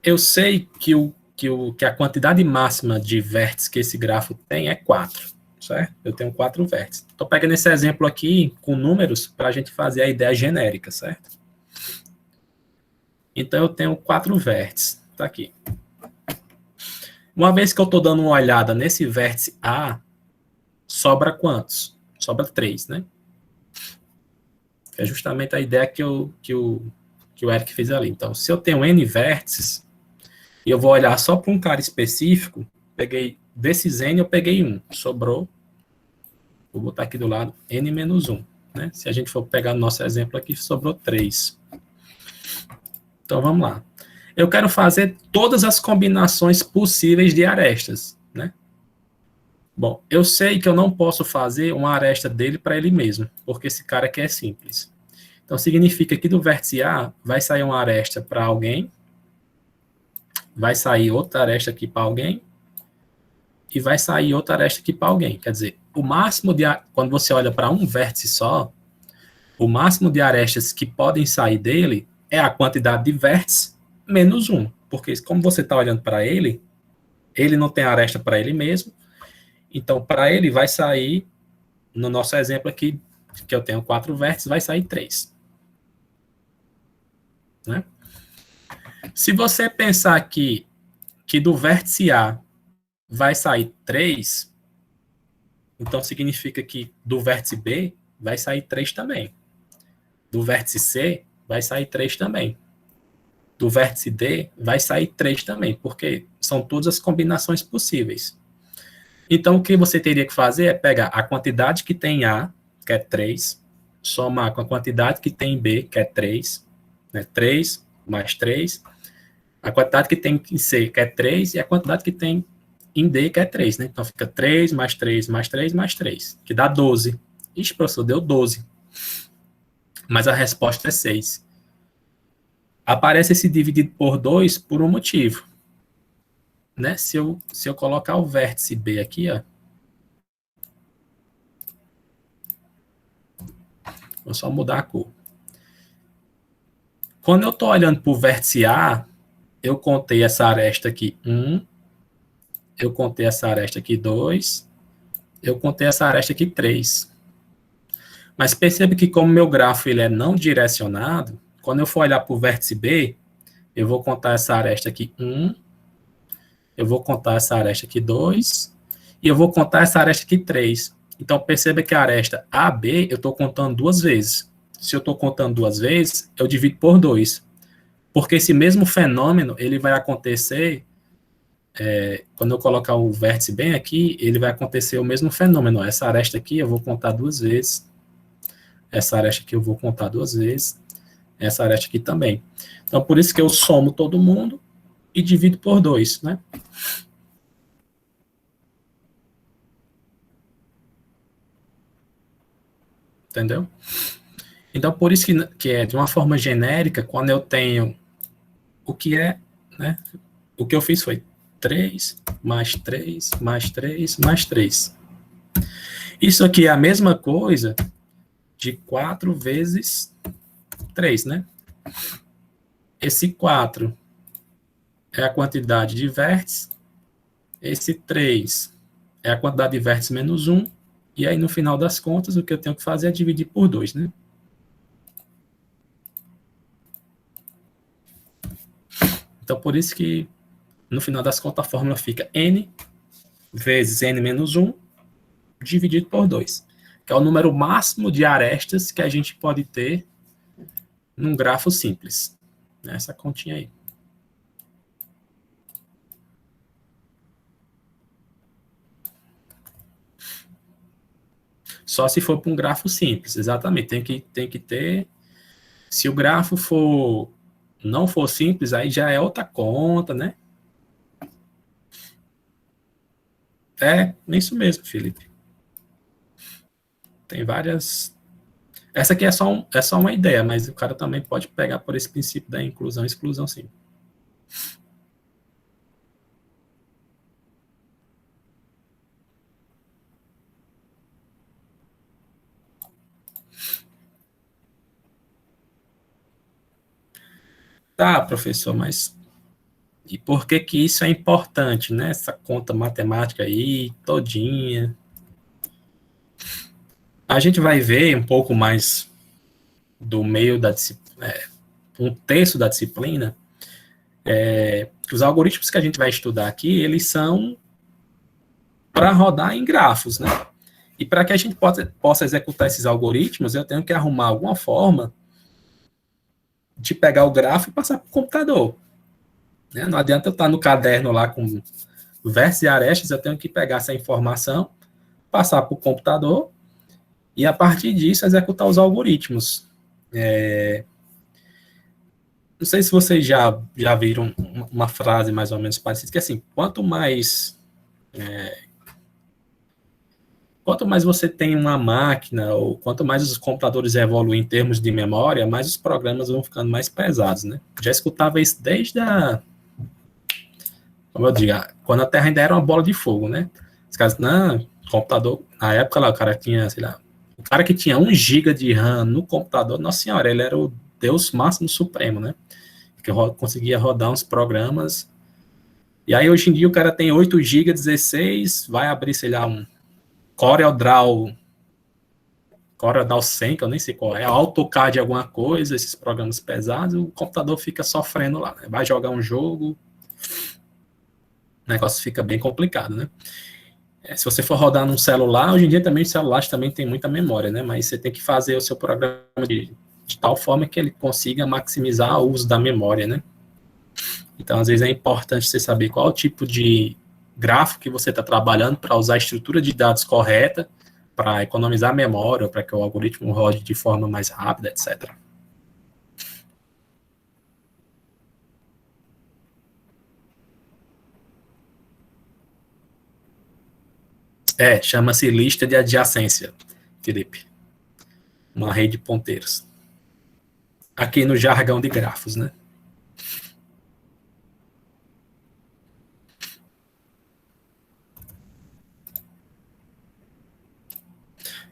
eu sei que a quantidade máxima de vértices que esse grafo tem é 4, certo? Eu tenho 4 vértices. Estou pegando esse exemplo aqui com números para a gente fazer a ideia genérica, certo? Então, eu tenho 4 vértices. Está aqui. Uma vez que eu estou dando uma olhada nesse vértice A, sobra quantos? Sobra 3, né? É justamente a ideia que o Eric fez ali. Então, se eu tenho N vértices, e eu vou olhar só para um cara específico, peguei desses N, eu peguei 1. Sobrou, vou botar aqui do lado, N menos 1. Né? Se a gente for pegar o nosso exemplo aqui, sobrou 3. Então, vamos lá. Eu quero fazer todas as combinações possíveis de arestas, né? Bom, eu sei que eu não posso fazer uma aresta dele para ele mesmo, porque esse cara aqui é simples. Então, significa que do vértice A vai sair uma aresta para alguém, vai sair outra aresta aqui para alguém, e vai sair outra aresta aqui para alguém. Quer dizer, o máximo de... Quando você olha para um vértice só, o máximo de arestas que podem sair dele é a quantidade de vértices menos um. Porque como você está olhando para ele não tem aresta para ele mesmo, então para ele vai sair, no nosso exemplo aqui, que eu tenho 4 vértices, vai sair 3. Né? Se você pensar aqui que do vértice A vai sair 3, então significa que do vértice B vai sair 3 também. Do vértice C vai sair 3 também. Do vértice D vai sair 3 também, porque são todas as combinações possíveis. Então, o que você teria que fazer é pegar a quantidade que tem em A, que é 3, somar com a quantidade que tem em B, que é 3, né? 3 mais 3, a quantidade que tem em C, que é 3, e a quantidade que tem em D, que é 3, né? Então, fica 3 mais 3 mais 3 mais 3, que dá 12. Ixi, professor, deu 12. Mas a resposta é 6. Aparece esse dividido por 2 por um motivo. Né? Se eu colocar o vértice B aqui, ó, vou só mudar a cor. Quando eu estou olhando para o vértice A, eu contei essa aresta aqui 1, eu contei essa aresta aqui 2, eu contei essa aresta aqui 3. Mas perceba que como meu grafo ele é não direcionado, quando eu for olhar para o vértice B, eu vou contar essa aresta aqui 1, eu vou contar essa aresta aqui 2, e eu vou contar essa aresta aqui 3. Então, perceba que a aresta AB eu estou contando 2 vezes. Se eu estou contando 2 vezes, eu divido por 2. Porque esse mesmo fenômeno, ele vai acontecer, quando eu colocar o vértice bem aqui, ele vai acontecer o mesmo fenômeno. Essa aresta aqui eu vou contar 2 vezes. Essa aresta aqui eu vou contar 2 vezes. Essa aresta aqui também. Então, por isso que eu somo todo mundo e divido por 2, né? Entendeu? Então, por isso que é de uma forma genérica, quando eu tenho o que é, né? O que eu fiz foi 3, mais 3, mais 3, mais 3. Isso aqui é a mesma coisa de 4 vezes 3, né? Esse 4 é a quantidade de vértices, esse 3 é a quantidade de vértices menos 1, e aí no final das contas o que eu tenho que fazer é dividir por 2, né? Então, por isso que, no final das contas, a fórmula fica n vezes n menos 1 dividido por 2, que é o número máximo de arestas que a gente pode ter num grafo simples. Essa continha aí. Só se for para um grafo simples, exatamente. Tem que ter... Se o grafo não for simples, aí já é outra conta, né? É isso mesmo, Felipe. Tem várias... Essa aqui é só uma ideia, mas o cara também pode pegar por esse princípio da inclusão e exclusão, sim. Tá, professor, mas e por que que isso é importante, né? Essa conta matemática aí, todinha. A gente vai ver um pouco mais do meio da disciplina, um terço da disciplina, os algoritmos que a gente vai estudar aqui, eles são para rodar em grafos, né? E para que a gente possa executar esses algoritmos, eu tenho que arrumar alguma forma de pegar o grafo e passar para o computador. Né? Não adianta eu estar no caderno lá com vértices e arestas, eu tenho que pegar essa informação, passar para o computador e, a partir disso, executar os algoritmos. Não sei se vocês já viram uma frase mais ou menos parecida, que assim, quanto mais você tem uma máquina, ou quanto mais os computadores evoluem em termos de memória, mais os programas vão ficando mais pesados, né? Já escutava isso desde como eu digo, quando a Terra ainda era uma bola de fogo, né? Os caras, não, computador, na época lá, o cara tinha, sei lá, o cara que tinha 1 GB de RAM no computador, nossa senhora, ele era o Deus máximo supremo, né? Que conseguia rodar uns programas. E aí, hoje em dia, o cara tem 8 GB, 16, vai abrir, sei lá, um CorelDRAW 100, que eu nem sei qual é, AutoCAD alguma coisa, esses programas pesados, o computador fica sofrendo lá, né? Vai jogar um jogo, o negócio fica bem complicado, né? Se você for rodar num celular, hoje em dia também os celulares também tem muita memória, né? Mas você tem que fazer o seu programa de tal forma que ele consiga maximizar o uso da memória, né? Então, às vezes é importante você saber qual o tipo de gráfico que você está trabalhando para usar a estrutura de dados correta, para economizar memória, para que o algoritmo rode de forma mais rápida, etc. Chama-se lista de adjacência, Felipe. Uma rede de ponteiros. Aqui no jargão de grafos, né?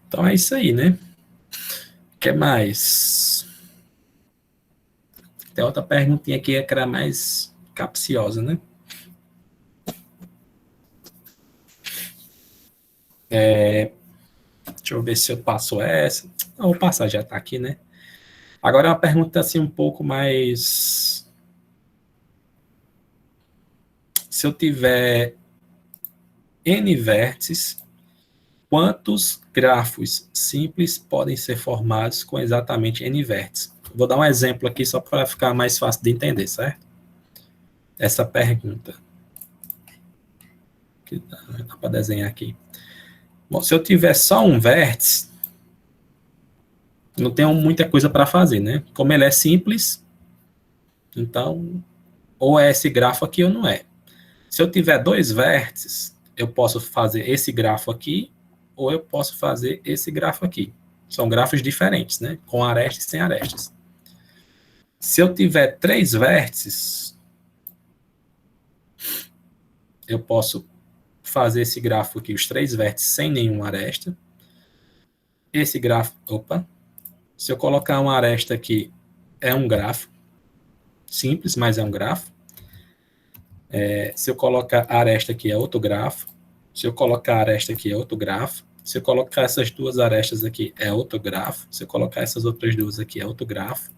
Então é isso aí, né? O que mais? Tem outra perguntinha aqui que era mais capciosa, né? Deixa eu ver se eu passo essa. Não, vou passar, já está aqui, né? Agora é uma pergunta assim um pouco mais. Se eu tiver N vértices, quantos grafos simples podem ser formados com exatamente N vértices? Vou dar um exemplo aqui só para ficar mais fácil de entender, certo? Essa pergunta. Que dá para desenhar aqui. Bom, se eu tiver só um vértice, não tenho muita coisa para fazer, né? Como ele é simples, então, ou é esse grafo aqui ou não é. Se eu tiver 2 vértices, eu posso fazer esse grafo aqui, ou eu posso fazer esse grafo aqui. São grafos diferentes, né? Com arestas e sem arestas. Se eu tiver 3 vértices, eu posso fazer esse grafo aqui, os 3 vértices sem nenhuma aresta. Esse grafo, se eu colocar uma aresta aqui, é um grafo. Simples, mas é um grafo. Se eu colocar a aresta aqui, é outro grafo. Se eu colocar a aresta aqui, é outro grafo. Se eu colocar essas 2 arestas aqui, é outro grafo. Se eu colocar essas outras 2 aqui, é outro grafo.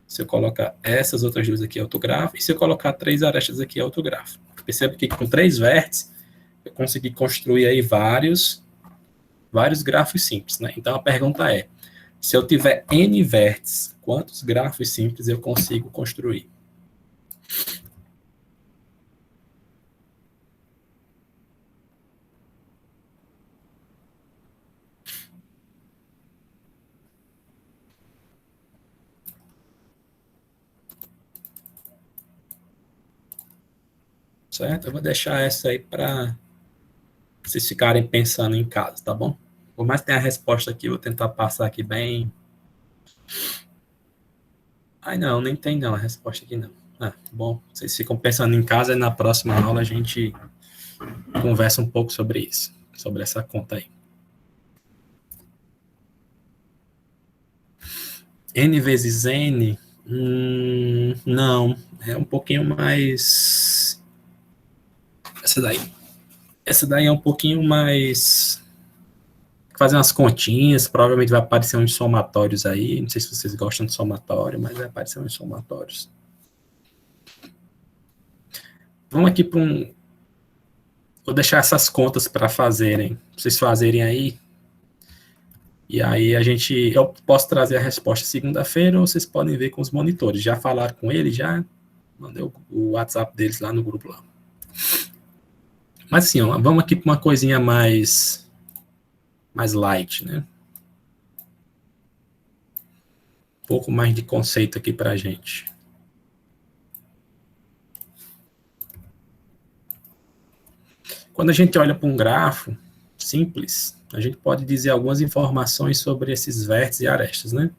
Se eu colocar essas outras 2 aqui, é outro grafo. E se eu colocar 3 arestas aqui, é outro grafo. Percebe que com 3 vértices, eu consegui construir aí vários grafos simples, né? Então, a pergunta é, se eu tiver N vértices, quantos grafos simples eu consigo construir? Certo? Eu vou deixar essa aí para vocês ficarem pensando em casa, tá bom? Por mais que tenha a resposta aqui, eu vou tentar passar aqui bem. Ai, não, nem tem não a resposta aqui não. Bom, vocês ficam pensando em casa e na próxima aula a gente conversa um pouco sobre isso, sobre essa conta aí. N vezes N? Não, é um pouquinho mais. Essa daí. Essa daí é um pouquinho mais. Fazer umas continhas, provavelmente vai aparecer uns somatórios aí. Não sei se vocês gostam de somatório, mas vai aparecer uns somatórios. Vamos aqui para um. Vou deixar essas contas para fazerem, pra vocês fazerem aí. E aí eu posso trazer a resposta segunda-feira, ou vocês podem ver com os monitores. Já falaram com ele, já mandei o WhatsApp deles lá no grupo lá. Mas assim, ó, vamos aqui para uma coisinha mais light, né? Um pouco mais de conceito aqui para a gente. Quando a gente olha para um grafo simples, a gente pode dizer algumas informações sobre esses vértices e arestas, né?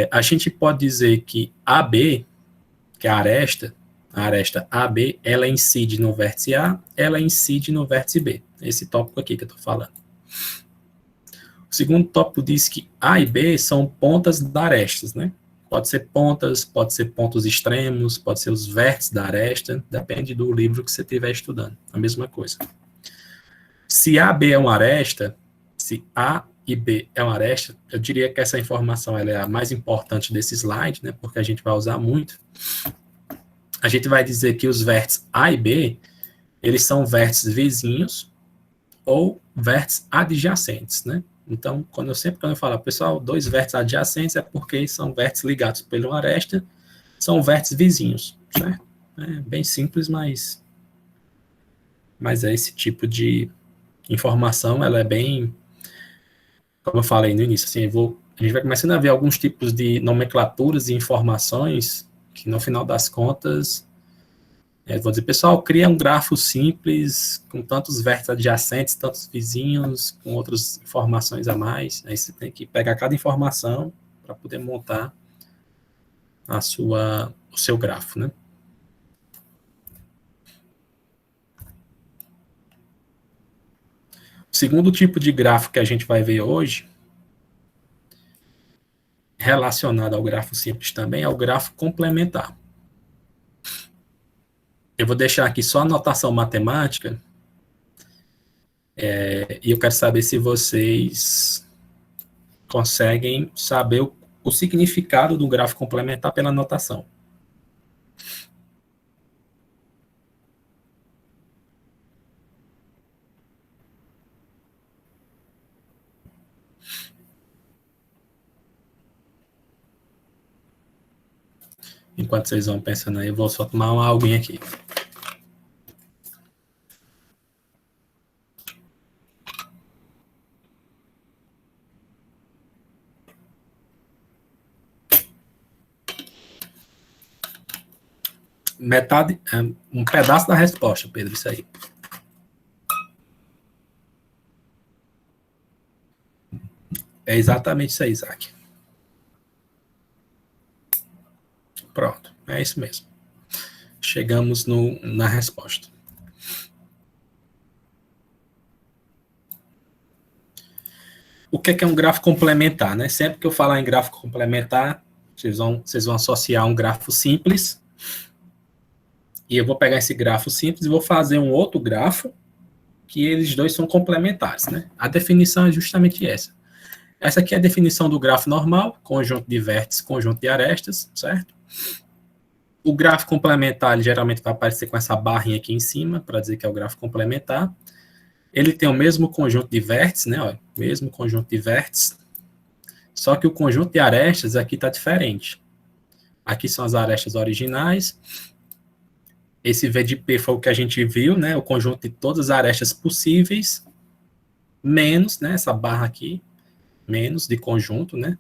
A gente pode dizer que AB, que é a aresta AB, ela incide no vértice A, ela incide no vértice B. Esse tópico aqui que eu estou falando. O segundo tópico diz que A e B são pontas da arestas, né? Pode ser pontas, pode ser pontos extremos, pode ser os vértices da aresta, depende do livro que você estiver estudando, a mesma coisa. Se AB é uma aresta, se A e B é uma aresta, eu diria que essa informação ela é a mais importante desse slide, né, porque a gente vai usar muito. A gente vai dizer que os vértices A e B, eles são vértices vizinhos ou vértices adjacentes, né? Então, quando eu falo, pessoal, dois vértices adjacentes é porque são vértices ligados por uma aresta, são vértices vizinhos, certo? É bem simples, mas é esse tipo de informação, ela é bem, como eu falei no início, assim, a gente vai começando a ver alguns tipos de nomenclaturas e informações que, no final das contas, vou dizer, pessoal, cria um grafo simples, com tantos vértices adjacentes, tantos vizinhos, com outras informações a mais. Aí você tem que pegar cada informação para poder montar o seu grafo, né? O segundo tipo de gráfico que a gente vai ver hoje, relacionado ao grafo simples também, é o grafo complementar. Eu vou deixar aqui só a notação matemática, e eu quero saber se vocês conseguem saber o significado do gráfico complementar pela notação. Enquanto vocês vão pensando aí, eu vou só tomar uma aguinha aqui. Metade, um pedaço da resposta, Pedro, isso aí. É exatamente isso aí, Isaac. Pronto, é isso mesmo. Chegamos na resposta. O que é um gráfico complementar, né? Sempre que eu falar em gráfico complementar, vocês vão associar um gráfico simples, e eu vou pegar esse gráfico simples e vou fazer um outro grafo, que eles dois são complementares, né? A definição é justamente essa. Essa aqui é a definição do grafo normal, conjunto de vértices, conjunto de arestas, certo? O gráfico complementar, ele geralmente vai aparecer com essa barrinha aqui em cima, para dizer que é o gráfico complementar. Ele tem o mesmo conjunto de vértices, né? Ó, mesmo conjunto de vértices, só que o conjunto de arestas aqui está diferente. Aqui são as arestas originais. Esse V de P foi o que a gente viu, né? O conjunto de todas as arestas possíveis, menos, né? Essa barra aqui, menos de conjunto, né?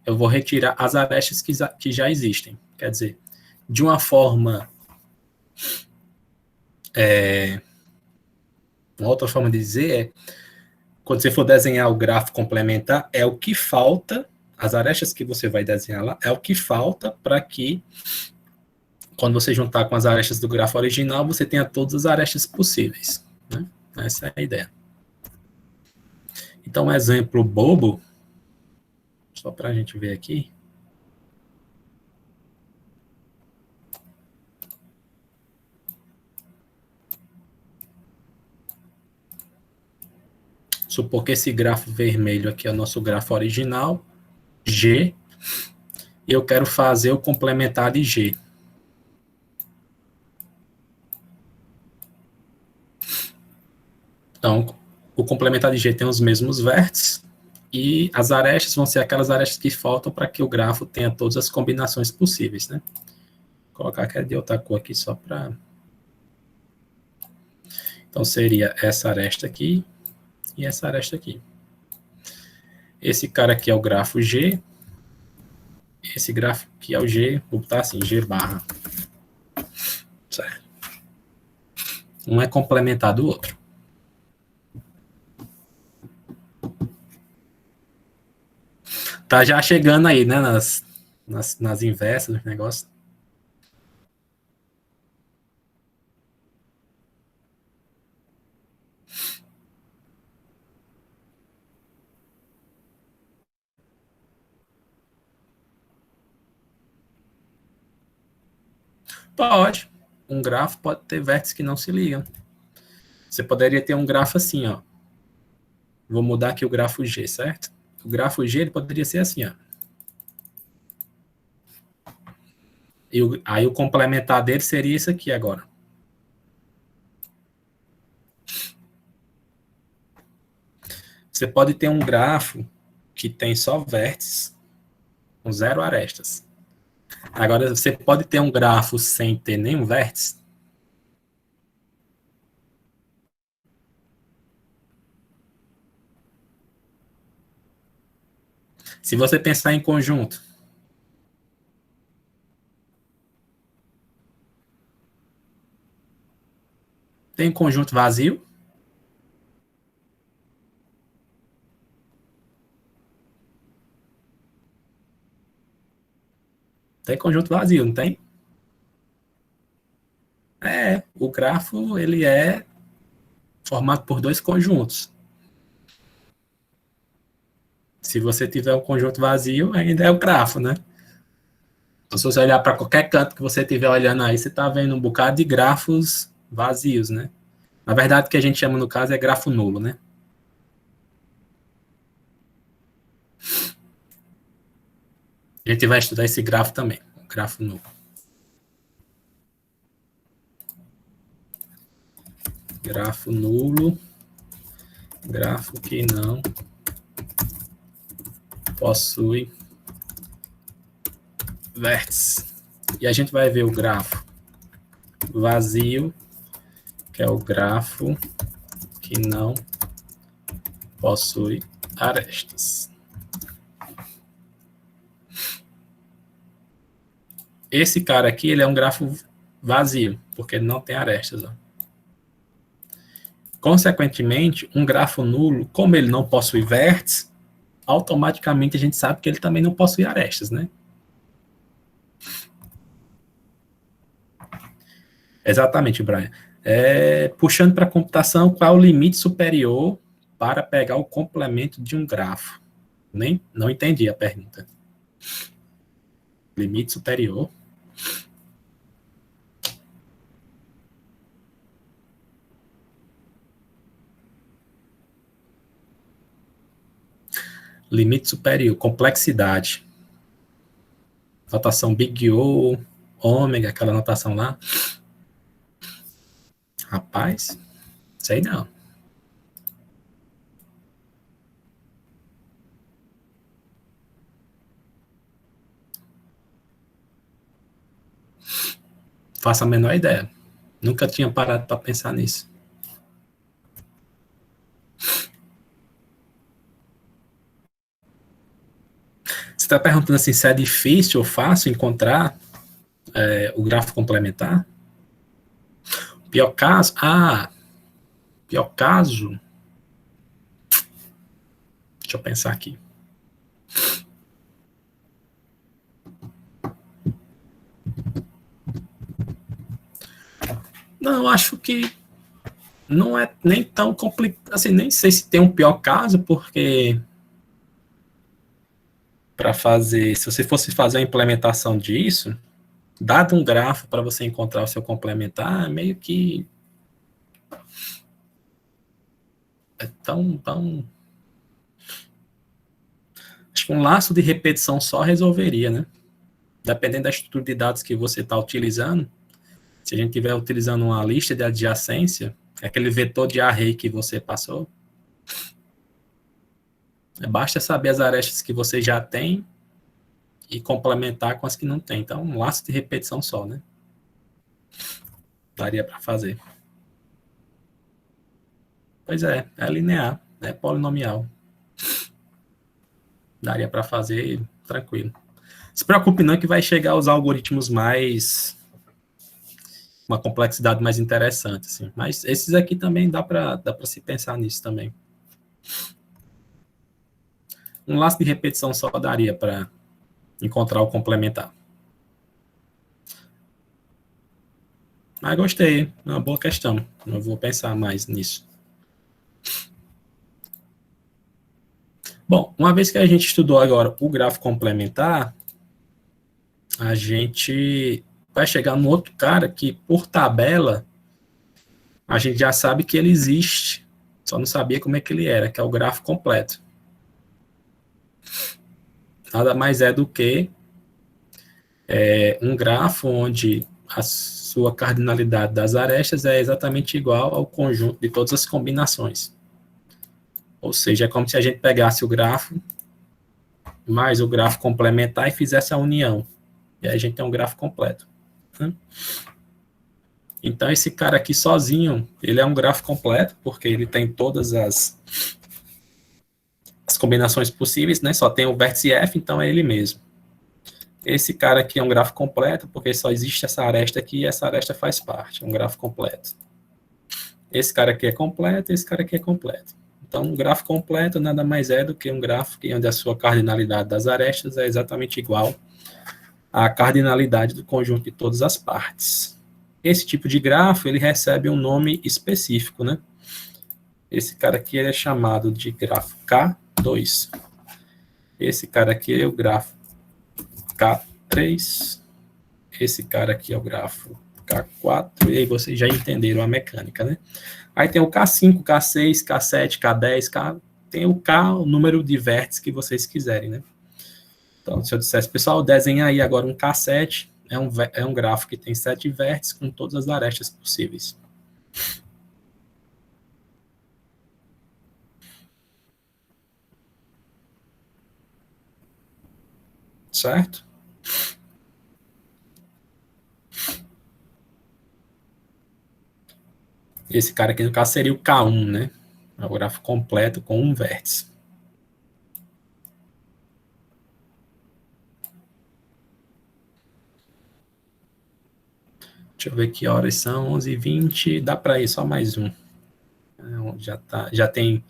Eu vou retirar as arestas que já existem. Quer dizer, de uma forma... uma outra forma de dizer é, quando você for desenhar o gráfico complementar, é o que falta, as arestas que você vai desenhar lá, é o que falta para que, quando você juntar com as arestas do grafo original, você tenha todas as arestas possíveis, né? Essa é a ideia. Então, um exemplo bobo, só para a gente ver aqui. Supor que esse grafo vermelho aqui é o nosso grafo original, G, e eu quero fazer o complementar de G. Então, o complementar de G tem os mesmos vértices, e as arestas vão ser aquelas arestas que faltam para que o grafo tenha todas as combinações possíveis, né? Vou colocar aqui de outra cor aqui só para... Então, seria essa aresta aqui e essa aresta aqui. Esse cara aqui é o grafo G, esse grafo aqui é o G, vou botar assim, G barra. Certo. Um é complementar do outro. Tá já chegando aí, né, nas inversas, nos negócios. Pode. Um grafo pode ter vértices que não se ligam. Você poderia ter um grafo assim, ó. Vou mudar aqui o grafo G, certo? O grafo G ele poderia ser assim, ó. Aí o complementar dele seria isso aqui agora. Você pode ter um grafo que tem só vértices, com 0 arestas. Agora, você pode ter um grafo sem ter nenhum vértice. Se você pensar em conjunto, tem conjunto vazio? Tem conjunto vazio, não tem? O grafo ele é formado por dois conjuntos. Se você tiver um conjunto vazio, ainda é o grafo, né? Então, se você olhar para qualquer canto que você estiver olhando aí, você está vendo um bocado de grafos vazios, né? Na verdade, o que a gente chama no caso é grafo nulo, né? A gente vai estudar esse grafo também, o grafo nulo. Grafo nulo, grafo que não possui vértice. E a gente vai ver o grafo vazio, que é o grafo que não possui arestas. Esse cara aqui, ele é um grafo vazio, porque ele não tem arestas. Ó. Consequentemente, um grafo nulo, como ele não possui vértices, automaticamente a gente sabe que ele também não possui arestas, né? Exatamente, Brian. Puxando para a computação, qual é o limite superior para pegar o complemento de um grafo? Não entendi a pergunta. Limite superior. Limite superior, complexidade. Notação Big O, ômega, aquela notação lá. Rapaz, sei não. Faço a menor ideia. Nunca tinha parado para pensar nisso. Você está perguntando assim se é difícil ou fácil encontrar o gráfico complementar? Pior caso? Pior caso? Deixa eu pensar aqui. Não, acho que não é nem tão complicado. Assim, nem sei se tem um pior caso, porque para fazer, se você fosse fazer a implementação disso, dado um grafo para você encontrar o seu complementar, meio que é tão. Acho que um laço de repetição só resolveria, né? Dependendo da estrutura de dados que você está utilizando, se a gente estiver utilizando uma lista de adjacência, aquele vetor de array que você passou, basta saber as arestas que você já tem e complementar com as que não tem. Então, um laço de repetição só, né? Daria para fazer. Pois é linear, é polinomial. Daria para fazer tranquilo. Se preocupe não que vai chegar os algoritmos uma complexidade mais interessante, assim. Mas esses aqui também dá para se pensar nisso também. Um laço de repetição só daria para encontrar o complementar. Mas gostei, é uma boa questão. Eu vou pensar mais nisso. Bom, uma vez que a gente estudou agora o grafo complementar, a gente vai chegar no outro cara que, por tabela, a gente já sabe que ele existe, só não sabia como é que ele era, que é o grafo completo. Nada mais é do que um grafo onde a sua cardinalidade das arestas é exatamente igual ao conjunto de todas as combinações. Ou seja, é como se a gente pegasse o grafo mais o grafo complementar e fizesse a união. E aí a gente tem um grafo completo. Né? Então, esse cara aqui sozinho, ele é um grafo completo, porque ele tem todas as combinações possíveis, né? Só tem o vértice F, então é ele mesmo. Esse cara aqui é um grafo completo, porque só existe essa aresta aqui e essa aresta faz parte. É um grafo completo. Esse cara aqui é completo, esse cara aqui é completo. Então, um grafo completo nada mais é do que um grafo onde a sua cardinalidade das arestas é exatamente igual à cardinalidade do conjunto de todas as partes. Esse tipo de grafo, ele recebe um nome específico, né? Esse cara aqui é chamado de grafo K2. Esse cara aqui é o grafo K3. Esse cara aqui é o grafo K4. E aí vocês já entenderam a mecânica, né? Aí tem o K5, K6, K7, K10, K... Tem o K, o número de vértices que vocês quiserem, né? Então, se eu dissesse, pessoal, desenha aí agora um K7, é um grafo que tem 7 vértices com todas as arestas possíveis. Certo? Esse cara aqui, no caso, seria o K1, né? É o grafo completo com um vértice. Deixa eu ver que horas são, 11h20, dá para ir só mais um. Já tem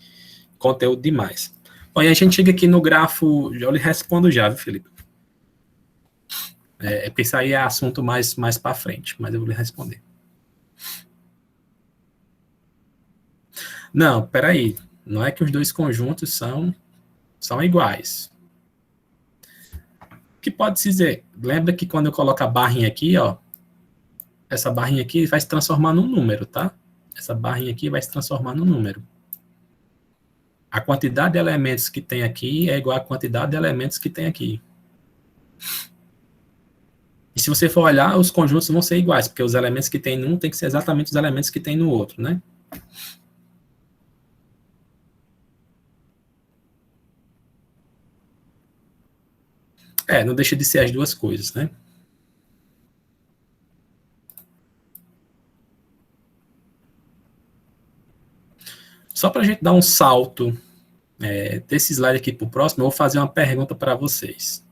conteúdo demais. Bom, e a gente chega aqui no grafo, eu lhe respondo já, viu, Felipe? Porque isso aí é assunto mais para frente, mas eu vou lhe responder. Não, peraí. Não é que os dois conjuntos são iguais. O que pode se dizer? Lembra que quando eu coloco a barrinha aqui, ó, essa barrinha aqui vai se transformar num número, tá? Essa barrinha aqui vai se transformar num número. A quantidade de elementos que tem aqui é igual à quantidade de elementos que tem aqui. E se você for olhar, os conjuntos vão ser iguais, porque os elementos que tem num tem que ser exatamente os elementos que tem no outro, né? Não deixa de ser as duas coisas, né? Só para a gente dar um salto desse slide aqui para o próximo, eu vou fazer uma pergunta para vocês.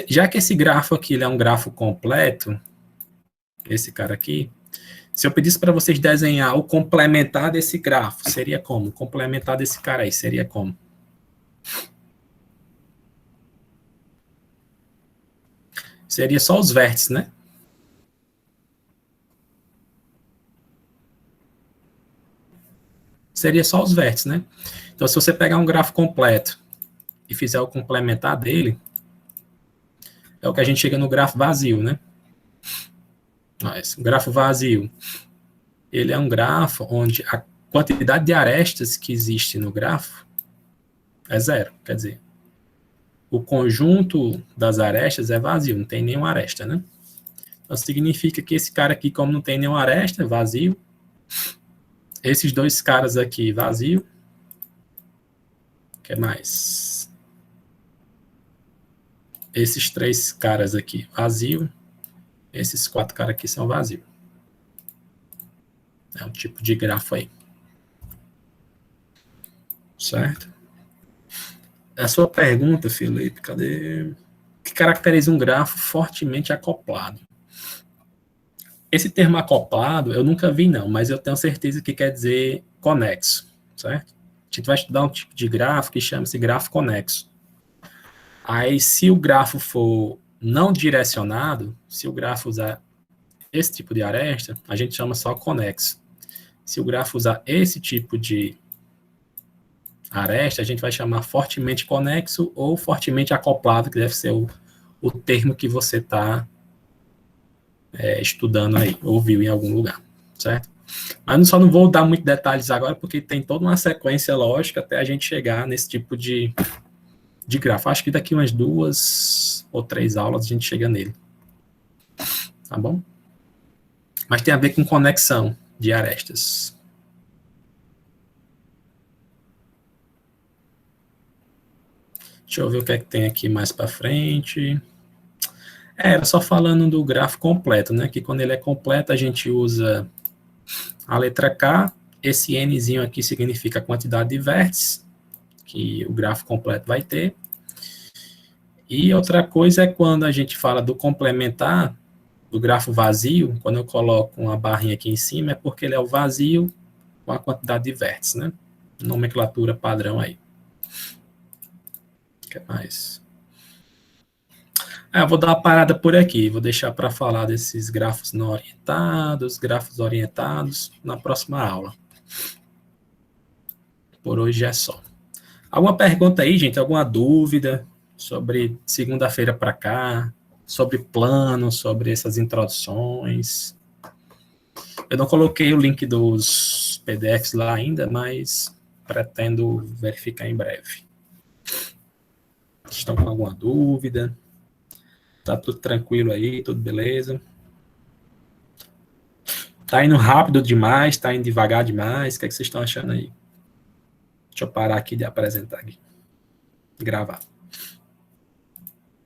Já que esse grafo aqui ele é um grafo completo, esse cara aqui, se eu pedisse para vocês desenhar o complementar desse grafo, seria como? O complementar desse cara aí, seria como? Seria só os vértices, né? Seria só os vértices, né? Então, se você pegar um grafo completo e fizer o complementar dele, é o que a gente chega no grafo vazio, né? Mas, o grafo vazio, ele é um grafo onde a quantidade de arestas que existe no grafo é zero. Quer dizer, o conjunto das arestas é vazio, não tem nenhuma aresta, né? Então, significa que esse cara aqui, como não tem nenhuma aresta, é vazio. Esses dois caras aqui, vazio. O que mais? Esses três caras aqui, vazio. Esses 4 caras aqui são vazios. É um tipo de grafo aí. Certo? A sua pergunta, Felipe, cadê? O que caracteriza um grafo fortemente acoplado? Esse termo acoplado, eu nunca vi não, mas eu tenho certeza que quer dizer conexo, certo? A gente vai estudar um tipo de grafo que chama-se grafo conexo. Aí, se o grafo for não direcionado, se o grafo usar esse tipo de aresta, a gente chama só conexo. Se o grafo usar esse tipo de aresta, a gente vai chamar fortemente conexo ou fortemente acoplado, que deve ser o termo que você está estudando aí, ou viu em algum lugar, certo? Mas só não vou dar muitos detalhes agora, porque tem toda uma sequência lógica até a gente chegar nesse tipo de grafo. Acho que daqui umas 2 ou 3 aulas a gente chega nele. Tá bom? Mas tem a ver com conexão de arestas. Deixa eu ver o que é que tem aqui mais para frente. Era só falando do grafo completo, né? Que quando ele é completo, a gente usa a letra K. Esse Nzinho aqui significa a quantidade de vértices que o grafo completo vai ter. E outra coisa é quando a gente fala do complementar, do grafo vazio, quando eu coloco uma barrinha aqui em cima, é porque ele é o vazio com a quantidade de vértices, né? Nomenclatura padrão aí. O que mais? Eu vou dar uma parada por aqui, vou deixar para falar desses grafos não orientados, grafos orientados, na próxima aula. Por hoje é só. Alguma pergunta aí, gente? Alguma dúvida sobre segunda-feira para cá? Sobre plano, sobre essas introduções? Eu não coloquei o link dos PDFs lá ainda, mas pretendo verificar em breve. Estão com alguma dúvida? Tá tudo tranquilo aí, tudo beleza? Tá indo rápido demais, tá indo devagar demais? O que é que vocês estão achando aí? Deixa eu parar aqui de apresentar aqui. Gravar.